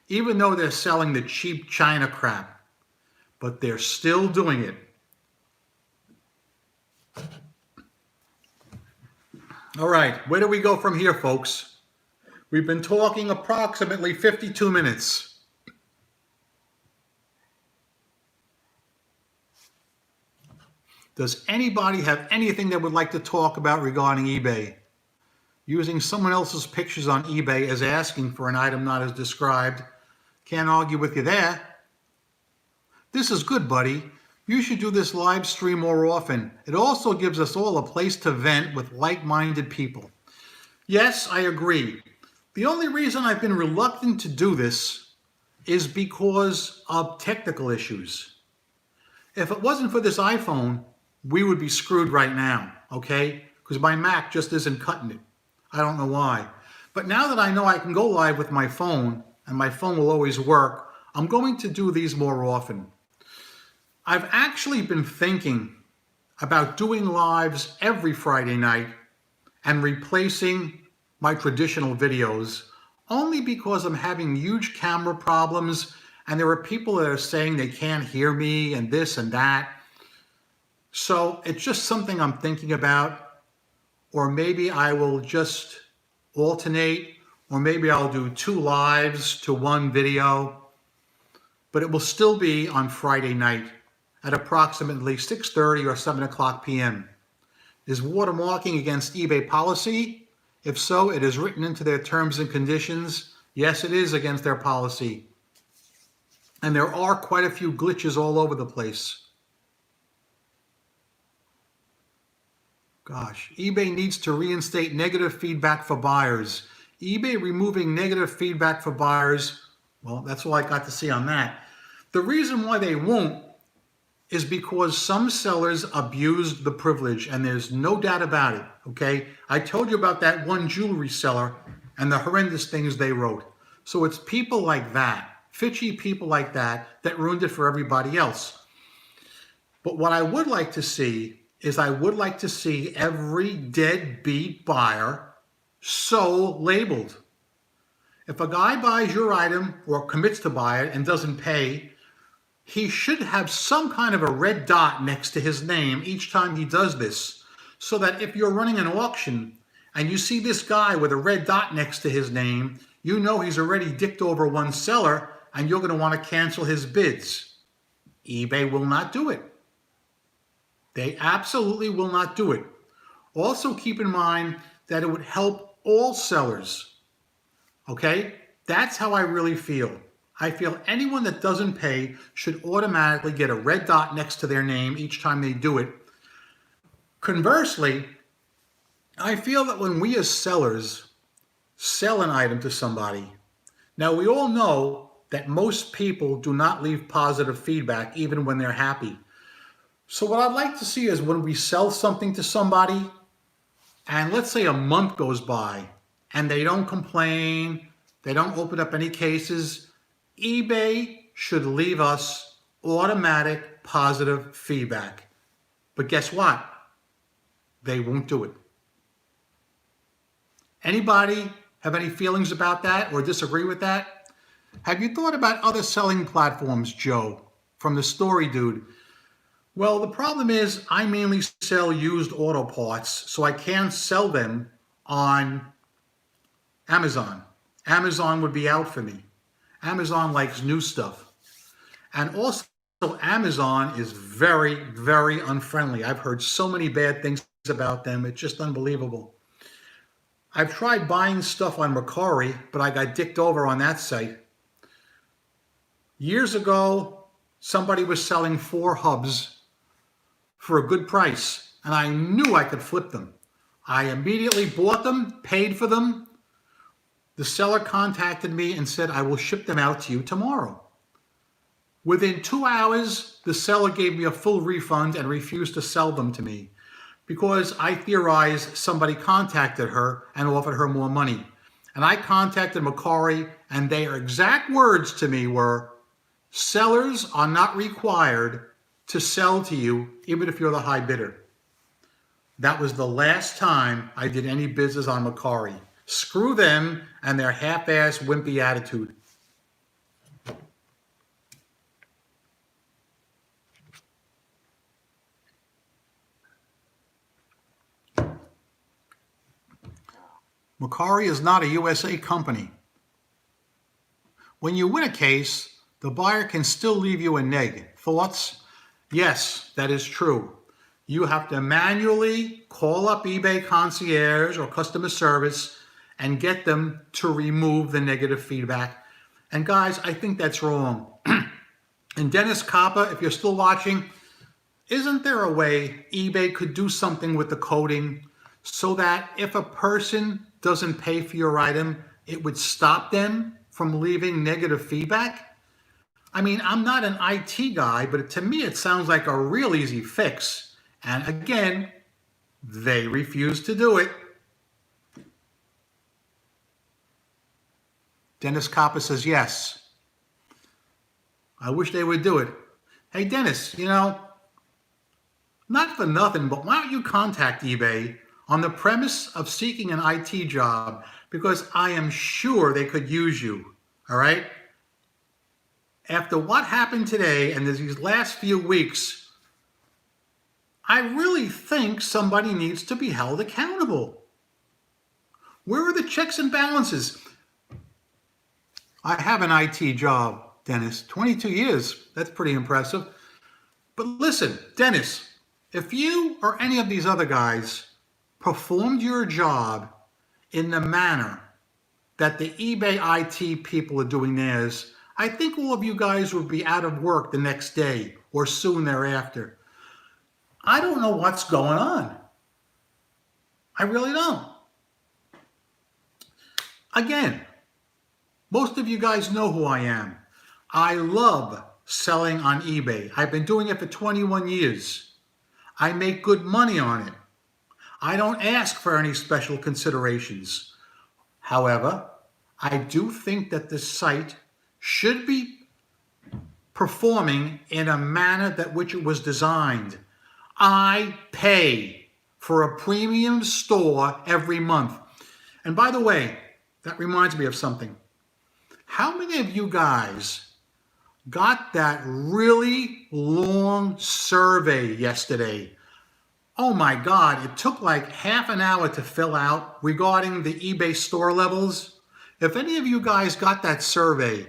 even though they're selling the cheap China crap, but they're still doing it. All right, where do we go from here, folks? We've been talking approximately 52 minutes. Does anybody have anything they would like to talk about regarding eBay? Using someone else's pictures on eBay as asking for an item not as described. Can't argue with you there. This is good, buddy. You should do this live stream more often. It also gives us all a place to vent with like-minded people. Yes, I agree. The only reason I've been reluctant to do this is because of technical issues. If it wasn't for this iPhone, we would be screwed right now, okay? Because my Mac just isn't cutting it. I don't know why. But now that I know I can go live with my phone, and my phone will always work, I'm going to do these more often. I've actually been thinking about doing lives every Friday night and replacing my traditional videos only because I'm having huge camera problems and there are people that are saying they can't hear me and this and that. So it's just something I'm thinking about, or maybe I will just alternate, or maybe I'll do 2 lives to 1 video, but it will still be on Friday night at approximately 6:30 or 7 o'clock p.m. Is watermarking against eBay policy? If so, it is written into their terms and conditions. Yes, it is against their policy. And there are quite a few glitches all over the place. Gosh, eBay needs to reinstate negative feedback for buyers. eBay removing negative feedback for buyers, well, that's all I got to see on that. The reason why they won't is because some sellers abused the privilege, and there's no doubt about it, okay? I told you about that one jewelry seller and the horrendous things they wrote. So it's people like that, fishy people like that, that ruined it for everybody else. But what I would like to see is I would like to see every deadbeat buyer so labeled. If a guy buys your item or commits to buy it and doesn't pay, he should have some kind of a red dot next to his name each time he does this, so that if you're running an auction and you see this guy with a red dot next to his name, you know he's already dicked over one seller and you're going to want to cancel his bids. eBay will not do it. They absolutely will not do it. Also keep in mind that it would help all sellers. Okay? That's how I really feel. I feel anyone that doesn't pay should automatically get a red dot next to their name each time they do it. Conversely, I feel that when we as sellers sell an item to somebody. Now, we all know that most people do not leave positive feedback even when they're happy. So what I'd like to see is when we sell something to somebody, and let's say a month goes by and they don't complain, they don't open up any cases, eBay should leave us automatic positive feedback. But guess what? They won't do it. Anybody have any feelings about that or disagree with that? Have you thought about other selling platforms, Joe, from the Story Dude? Well, the problem is I mainly sell used auto parts, so I can't sell them on Amazon. Amazon would be out for me. Amazon likes new stuff. And also, Amazon is very, very unfriendly. I've heard so many bad things about them. It's just unbelievable. I've tried buying stuff on Mercari, but I got dicked over on that site. Years ago, somebody was selling 4 hubs for a good price, and I knew I could flip them. I immediately bought them, paid for them. The seller contacted me and said, I will ship them out to you tomorrow. Within 2 hours, the seller gave me a full refund and refused to sell them to me because I theorized somebody contacted her and offered her more money. And I contacted Mercari, and their exact words to me were, sellers are not required to sell to you, even if you're the high bidder. That was the last time I did any business on Mercari. Screw them and their half-ass wimpy attitude. Mercari is not a USA company. When you win a case, the buyer can still leave you a neg. Thoughts? Yes, that is true. You have to manually call up eBay concierge or customer service and get them to remove the negative feedback. And guys, I think that's wrong. And Dennis Coppa, if you're still watching, isn't there a way eBay could do something with the coding so that if a person doesn't pay for your item, it would stop them from leaving negative feedback? I mean, I'm not an IT guy, but to me, it sounds like a real easy fix. And again, they refuse to do it. Dennis Coppa says yes. I wish they would do it. Hey, Dennis, not for nothing, but why don't you contact eBay on the premise of seeking an IT job, because I am sure they could use you, all right? After what happened today and these last few weeks, I really think somebody needs to be held accountable. Where are the checks and balances? I have an IT job, Dennis, 22 years. That's pretty impressive. But listen, Dennis, if you or any of these other guys performed your job in the manner that the eBay IT people are doing theirs, I think all of you guys would be out of work the next day or soon thereafter. I don't know what's going on. I really don't. Again, most of you guys know who I am. I love selling on eBay. I've been doing it for 21 years. I make good money on it. I don't ask for any special considerations. However, I do think that the site should be performing in a manner that which it was designed. I pay for a premium store every month. And by the way, that reminds me of something. How many of you guys got that really long survey yesterday? Oh my God, it took like half an hour to fill out regarding the eBay store levels. If any of you guys got that survey,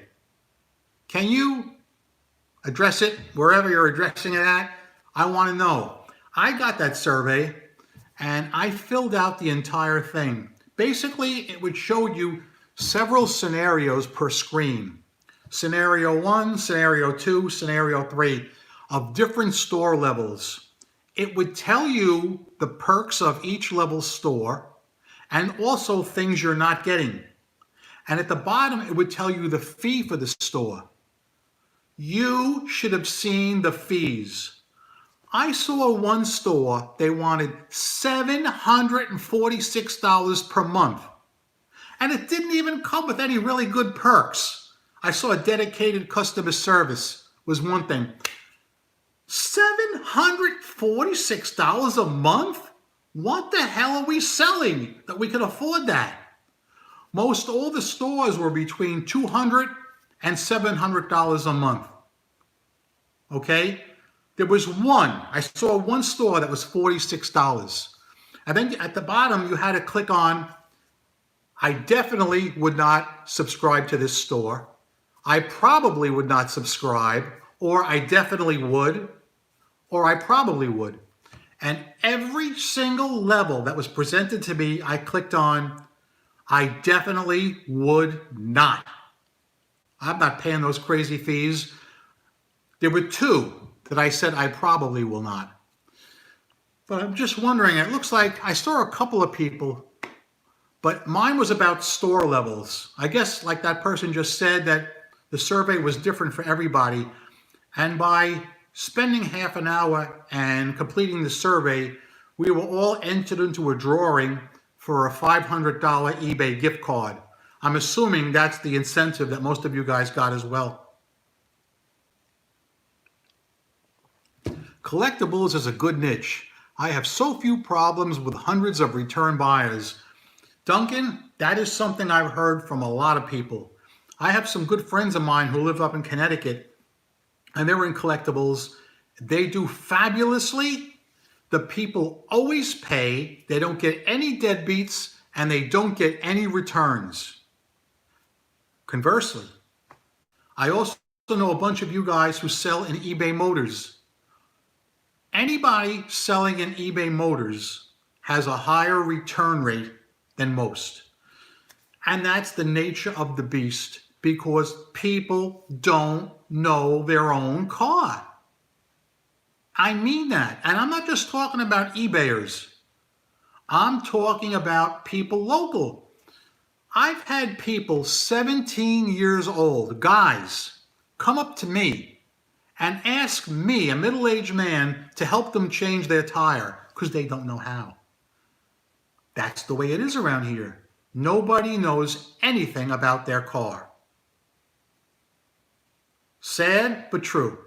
can you address it wherever you're addressing it at? I want to know. I got that survey and I filled out the entire thing. Basically, it would show you several scenarios per screen. Scenario 1, Scenario 2, Scenario 3 of different store levels. It would tell you the perks of each level store, and also things you're not getting. And at the bottom, it would tell you the fee for the store. You should have seen the fees. I saw one store, they wanted $746 per month. And it didn't even come with any really good perks. I saw a dedicated customer service was one thing. $746 a month? What the hell are we selling that we can afford that? Most all the stores were between $200 and $700 a month. Okay? There was one. I saw one store that was $46. And then at the bottom, you had to click on, I definitely would not subscribe to this store. I probably would not subscribe, or I definitely would, or I probably would. And every single level that was presented to me, I clicked on, I definitely would not. I'm not paying those crazy fees. There were two that I said I probably will not. But I'm just wondering, it looks like I saw a couple of people, but mine was about store levels. I guess like that person just said that the survey was different for everybody. And by spending half an hour and completing the survey, we were all entered into a drawing for a $500 eBay gift card. I'm assuming that's the incentive that most of you guys got as well. Collectibles is a good niche. I have so few problems with hundreds of return buyers. Duncan, that is something I've heard from a lot of people. I have some good friends of mine who live up in Connecticut, and they're in collectibles. They do fabulously. The people always pay. They don't get any deadbeats, and they don't get any returns. Conversely, I also know a bunch of you guys who sell in eBay Motors. Anybody selling in eBay Motors has a higher return rate than most. And that's the nature of the beast, because people don't know their own car. I mean that. And I'm not just talking about eBayers. I'm talking about people local. I've had people 17 years old, guys, come up to me and ask me, a middle-aged man, to help them change their tire because they don't know how. That's the way it is around here. Nobody knows anything about their car. Sad, but true.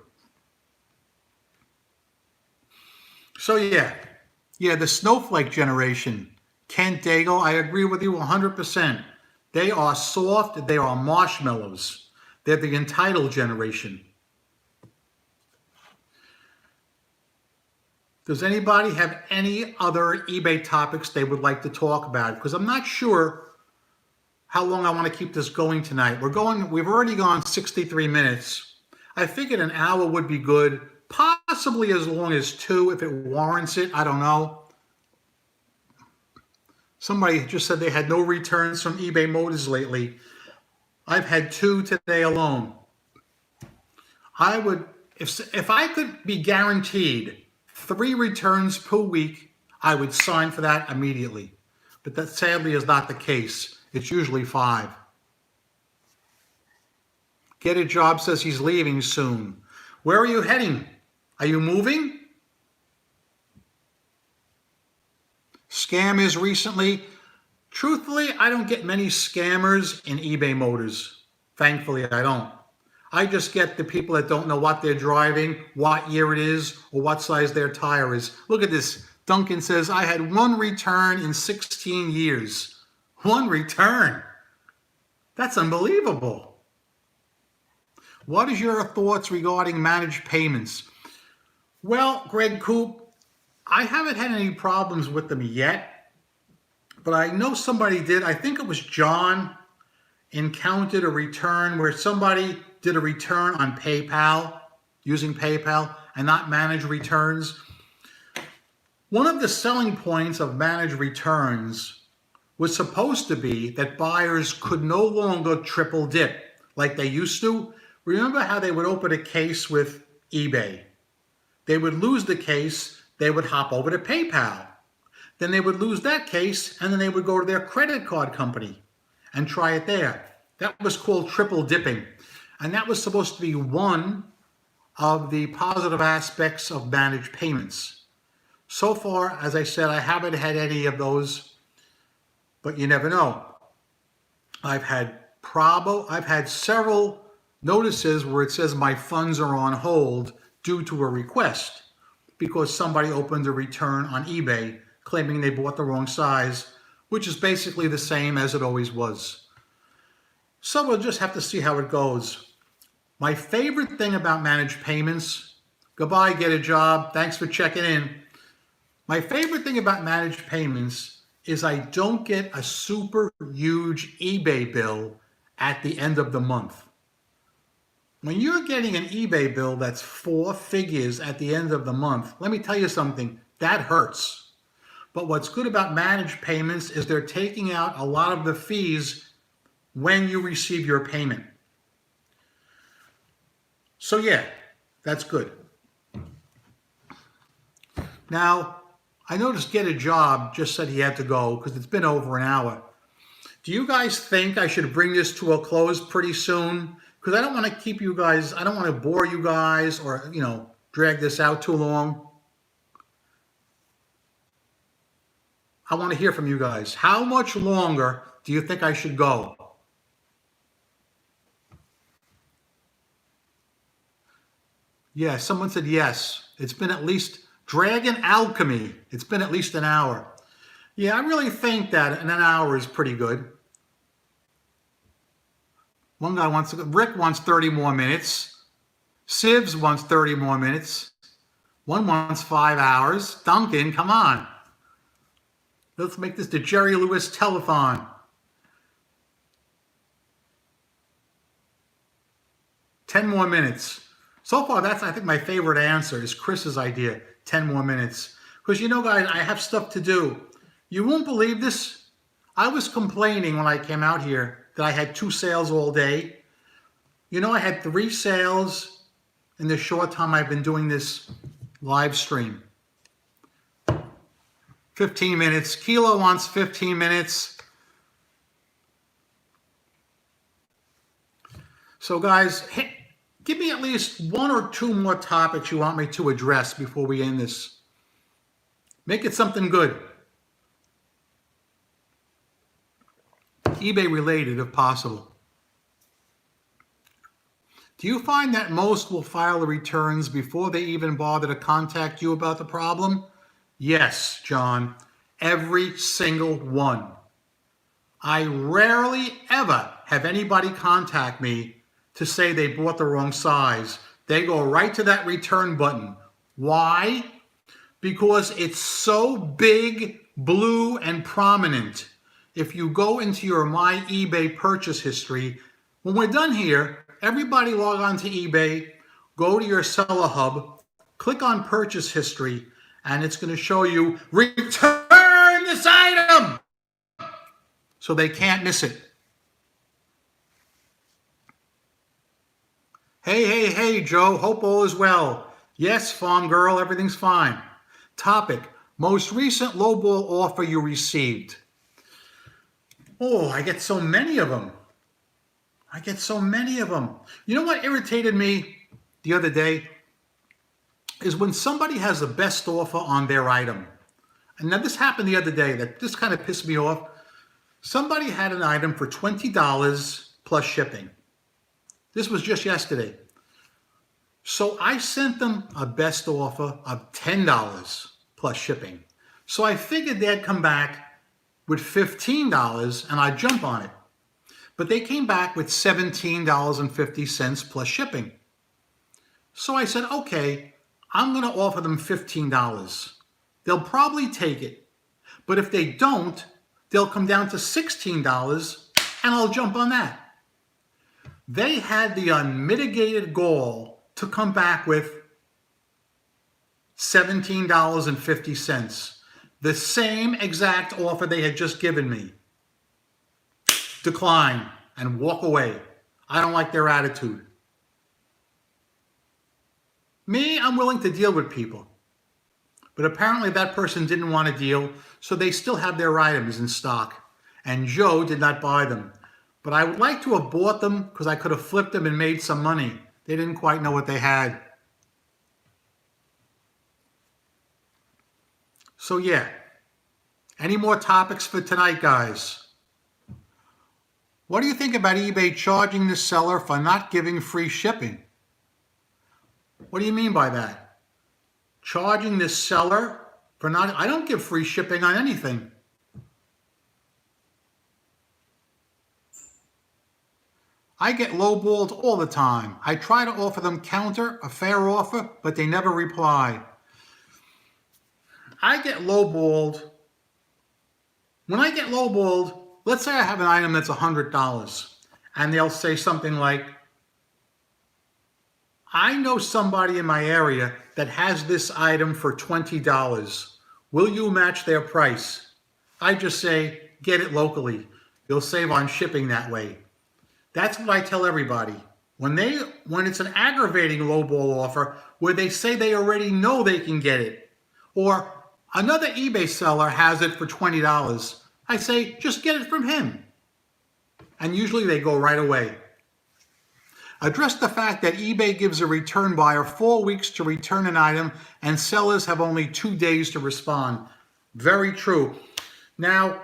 So yeah, the snowflake generation. Kent Daigle, I agree with you 100%. They are soft, they are marshmallows. They're the entitled generation. Does anybody have any other eBay topics they would like to talk about? Because I'm not sure how long I want to keep this going tonight. We've already gone 63 minutes. I figured an hour would be good, possibly as long as 2 if it warrants it. I don't know. Somebody just said they had no returns from eBay Motors lately. I've had 2 today alone. I would, if I could be guaranteed 3 returns per week, I would sign for that immediately. But that sadly is not the case. It's usually 5. Get a Job says he's leaving soon. Where are you heading? Are you moving? Scammers recently. Truthfully, I don't get many scammers in eBay Motors. Thankfully, I don't. I just get the people that don't know what they're driving, what year it is, or what size their tire is. Look at this. Duncan says, I had 1 return in 16 years. 1 return? That's unbelievable. What is your thoughts regarding managed payments? Well, Greg Coop, I haven't had any problems with them yet, but I know somebody did. I think it was John encountered a return where somebody did a return on PayPal, using PayPal, and not managed returns. One of the selling points of managed returns was supposed to be that buyers could no longer triple dip like they used to. Remember how they would open a case with eBay? They would lose the case, they would hop over to PayPal. then they would lose that case, and then they would go to their credit card company and try it there. That was called triple dipping. And that was supposed to be one of the positive aspects of managed payments. So far, as I said, I haven't had any of those, but you never know. I've had several notices where it says my funds are on hold due to a request because somebody opened a return on eBay claiming they bought the wrong size, which is basically the same as it always was. So we'll just have to see how it goes. My favorite thing about managed payments, goodbye, get a job, thanks for checking in. My favorite thing about managed payments is I don't get a super huge eBay bill at the end of the month. When you're getting an eBay bill that's 4 figures at the end of the month, let me tell you something, that hurts. But what's good about managed payments is they're taking out a lot of the fees when you receive your payment. So yeah, that's good. Now, I noticed Get a Job just said he had to go because it's been over an hour. Do you guys think I should bring this to a close pretty soon? Because I don't want to keep you guys, I don't want to bore you guys or, drag this out too long. I want to hear from you guys. How much longer do you think I should go? Yeah, someone said yes. It's been at least Dragon Alchemy. It's been at least an hour. Yeah, I really think that an hour is pretty good. One guy wants to go. Rick wants 30 more minutes. Sivs wants 30 more minutes. One wants 5 hours. Duncan, come on. Let's make this the Jerry Lewis telethon. 10 more minutes. So far, that's, I think, my favorite answer is Chris's idea, 10 more minutes. Because, guys, I have stuff to do. You won't believe this. I was complaining when I came out here that I had 2 sales all day. I had 3 sales in the short time I've been doing this live stream. 15 minutes. Kilo wants 15 minutes. So, guys, give me at least 1 or 2 more topics you want me to address before we end this. Make it something good. eBay related if possible. Do you find that most will file the returns before they even bother to contact you about the problem? Yes, John. Every single one. I rarely ever have anybody contact me to say they bought the wrong size. They go right to that return button. Why? Because it's so big, blue, and prominent. If you go into your My eBay purchase history, when we're done here, everybody log on to eBay, go to your seller hub, click on purchase history, and it's going to show you return this item. So they can't miss it. Hey, Joe, hope all is well. Yes, farm girl, everything's fine. Topic, most recent lowball offer you received. Oh, I get so many of them. You know what irritated me the other day? Is when somebody has the best offer on their item. And now this happened the other day that just kind of pissed me off. Somebody had an item for $20 plus shipping. This was just yesterday. So I sent them a best offer of $10 plus shipping. So I figured they'd come back with $15 and I'd jump on it. But they came back with $17.50 plus shipping. So I said, okay, I'm going to offer them $15. They'll probably take it. But if they don't, they'll come down to $16 and I'll jump on that. They had the unmitigated gall to come back with $17.50. The same exact offer they had just given me. Decline and walk away. I don't like their attitude. Me, I'm willing to deal with people. But apparently that person didn't want a deal, so they still have their items in stock. And Joe did not buy them. But I would like to have bought them because I could have flipped them and made some money. They didn't quite know what they had. So yeah. Any more topics for tonight, guys? What do you think about eBay charging the seller for not giving free shipping? What do you mean by that? Charging the seller for not... I don't give free shipping on anything. I get lowballed all the time. I try to offer them a fair offer, but they never reply. I get lowballed. When I get lowballed, let's say I have an item that's $100, and they'll say something like, I know somebody in my area that has this item for $20. Will you match their price? I just say, get it locally. You'll save on shipping that way. That's what I tell everybody. When it's an aggravating lowball offer where they say they already know they can get it, or another eBay seller has it for $20, I say, just get it from him. And usually they go right away. Address the fact that eBay gives a return buyer 4 weeks to return an item and sellers have only 2 days to respond. Very true. Now,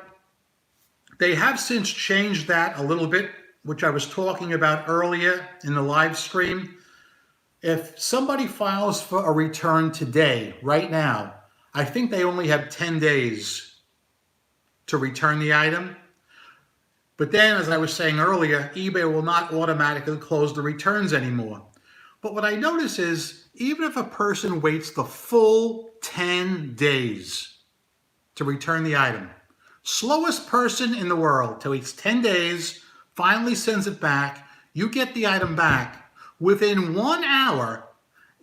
they have since changed that a little bit, which I was talking about earlier in the live stream. If somebody files for a return today, right now, I think they only have 10 days to return the item. But then, as I was saying earlier, eBay will not automatically close the returns anymore. But what I notice is, even if a person waits the full 10 days to return the item, slowest person in the world waits 10 days, finally sends it back, you get the item back. Within 1 hour,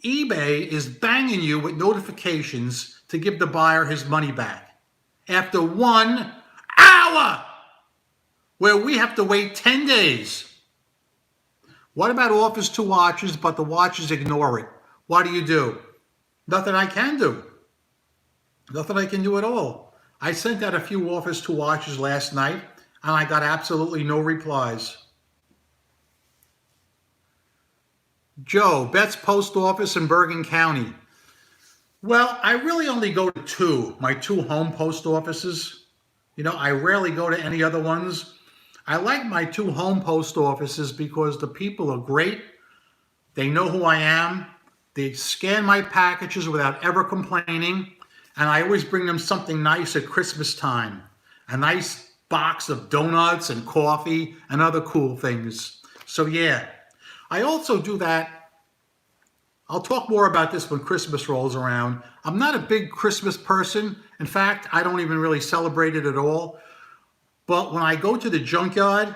eBay is banging you with notifications to give the buyer his money back. After 1 hour! Where we have to wait 10 days. What about offers to watches, but the watches ignore it? What do? Nothing I can do. Nothing I can do at all. I sent out a few offers to watches last night, and I got absolutely no replies. Joe, Bet's Post Office in Bergen County. Well, I really only go to my two home post offices. I rarely go to any other ones. I like my two home post offices because the people are great. They know who I am. They scan my packages without ever complaining. And I always bring them something nice at Christmas time. A nice box of donuts and coffee and other cool things. So yeah, I also do that. I'll talk more about this when Christmas rolls around. I'm not a big Christmas person. In fact, I don't even really celebrate it at all. But when I go to the junkyard,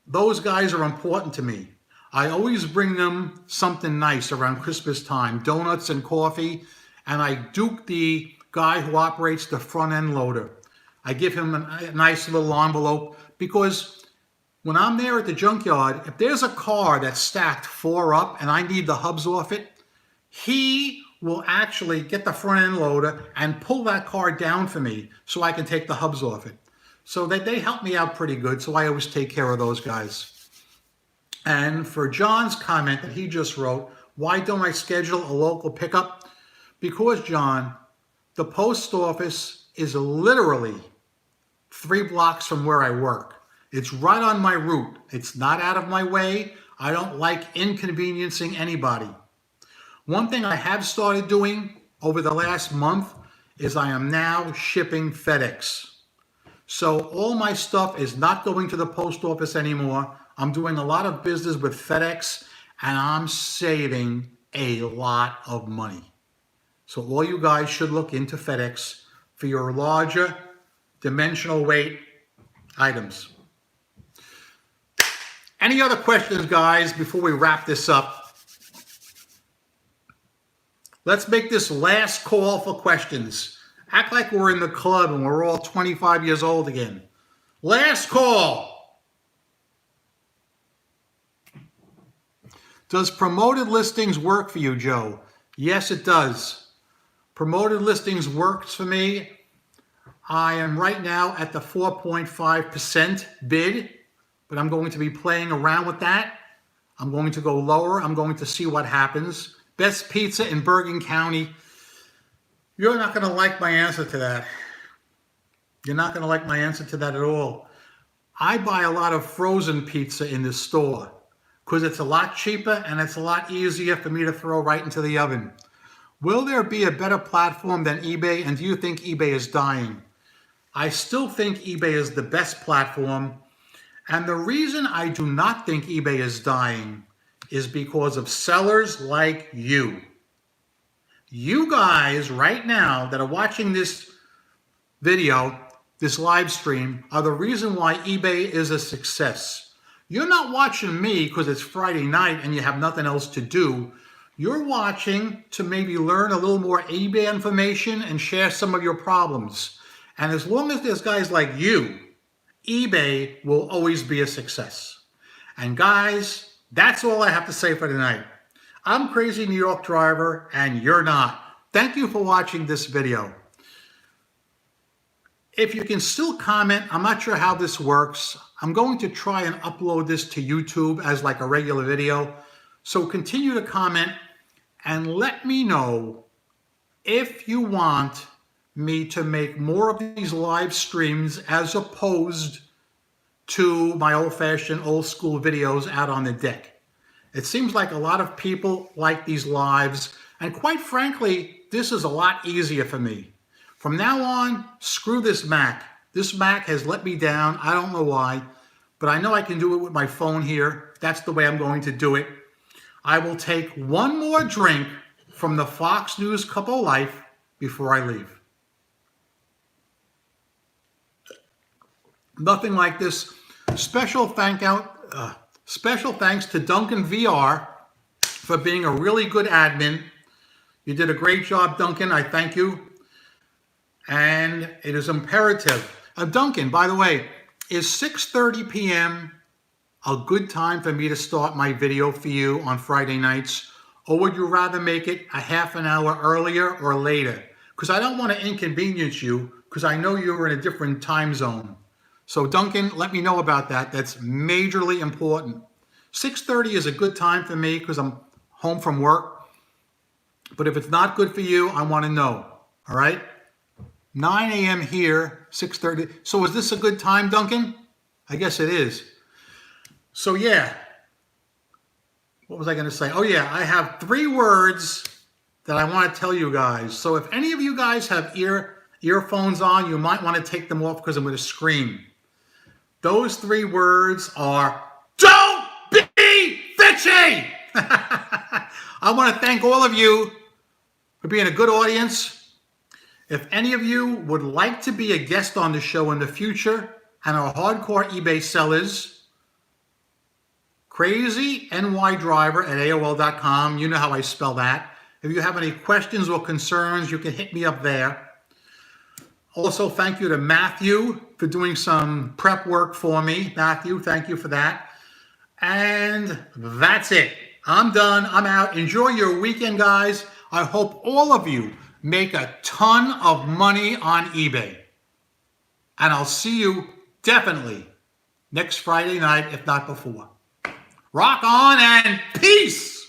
those guys are important to me. I always bring them something nice around Christmas time, donuts and coffee, and I duke the guy who operates the front end loader. I give him a nice little envelope because when I'm there at the junkyard, if there's a car that's stacked 4 up and I need the hubs off it, he will actually get the front end loader and pull that car down for me so I can take the hubs off it. So they help me out pretty good, so I always take care of those guys. And for John's comment that he just wrote, why don't I schedule a local pickup? Because, John, the post office is literally 3 blocks from where I work. It's right on my route. It's not out of my way. I don't like inconveniencing anybody. One thing I have started doing over the last month is I am now shipping FedEx. So all my stuff is not going to the post office anymore. I'm doing a lot of business with FedEx and I'm saving a lot of money. So all you guys should look into FedEx for your larger dimensional weight items. Any other questions, guys, before we wrap this up? Let's make this last call for questions. Act like we're in the club and we're all 25 years old again. Last call. Does promoted listings work for you, Joe? Yes, it does. Promoted listings works for me. I am right now at the 4.5% bid, but I'm going to be playing around with that. I'm going to go lower. I'm going to see what happens. Best pizza in Bergen County. You're not going to like my answer to that. You're not going to like my answer to that at all. I buy a lot of frozen pizza in this store because it's a lot cheaper and it's a lot easier for me to throw right into the oven. Will there be a better platform than eBay? And do you think eBay is dying? I still think eBay is the best platform. And the reason I do not think eBay is dying is because of sellers like you. You guys right now that are watching this video, this live stream, are the reason why eBay is a success. You're not watching me because it's Friday night and you have nothing else to do. You're watching to maybe learn a little more eBay information and share some of your problems. And as long as there's guys like you, eBay will always be a success. And guys, that's all I have to say for tonight. I'm Crazy New York Driver and you're not. Thank you for watching this video. If you can still comment, I'm not sure how this works. I'm going to try and upload this to YouTube as like a regular video. So continue to comment and let me know if you want me to make more of these live streams as opposed to my old-fashioned, old-school videos out on the deck. It seems like a lot of people like these lives, and quite frankly, this is a lot easier for me. From now on, screw this Mac. This Mac has let me down. I don't know why, but I know I can do it with my phone here. That's the way I'm going to do it. I will take one more drink from the Fox News Cup of Life before I leave. Nothing like this. Special thanks to Duncan VR for being a really good admin. You did a great job, Duncan. I thank you. And it is imperative. Duncan, by the way, is 6:30 p.m. a good time for me to start my video for you on Friday nights? Or would you rather make it a half an hour earlier or later? Because I don't want to inconvenience you because I know you're in a different time zone. So Duncan, let me know about that. That's majorly important. 6:30 is a good time for me because I'm home from work. But if it's not good for you, I want to know. All right? 9 a.m. here, 6:30. So is this a good time, Duncan? I guess it is. So yeah. What was I going to say? Oh yeah, I have 3 words that I want to tell you guys. So if any of you guys have earphones on, you might want to take them off because I'm going to scream. Those 3 words are, don't be bitchy! I want to thank all of you for being a good audience. If any of you would like to be a guest on the show in the future and are hardcore eBay sellers, crazynydriver@AOL.com. You know how I spell that. If you have any questions or concerns, you can hit me up there. Also, thank you to Matthew for doing some prep work for me. Matthew, thank you for that. And that's it. I'm done. I'm out. Enjoy your weekend, guys. I hope all of you make a ton of money on eBay. And I'll see you definitely next Friday night, if not before. Rock on and peace!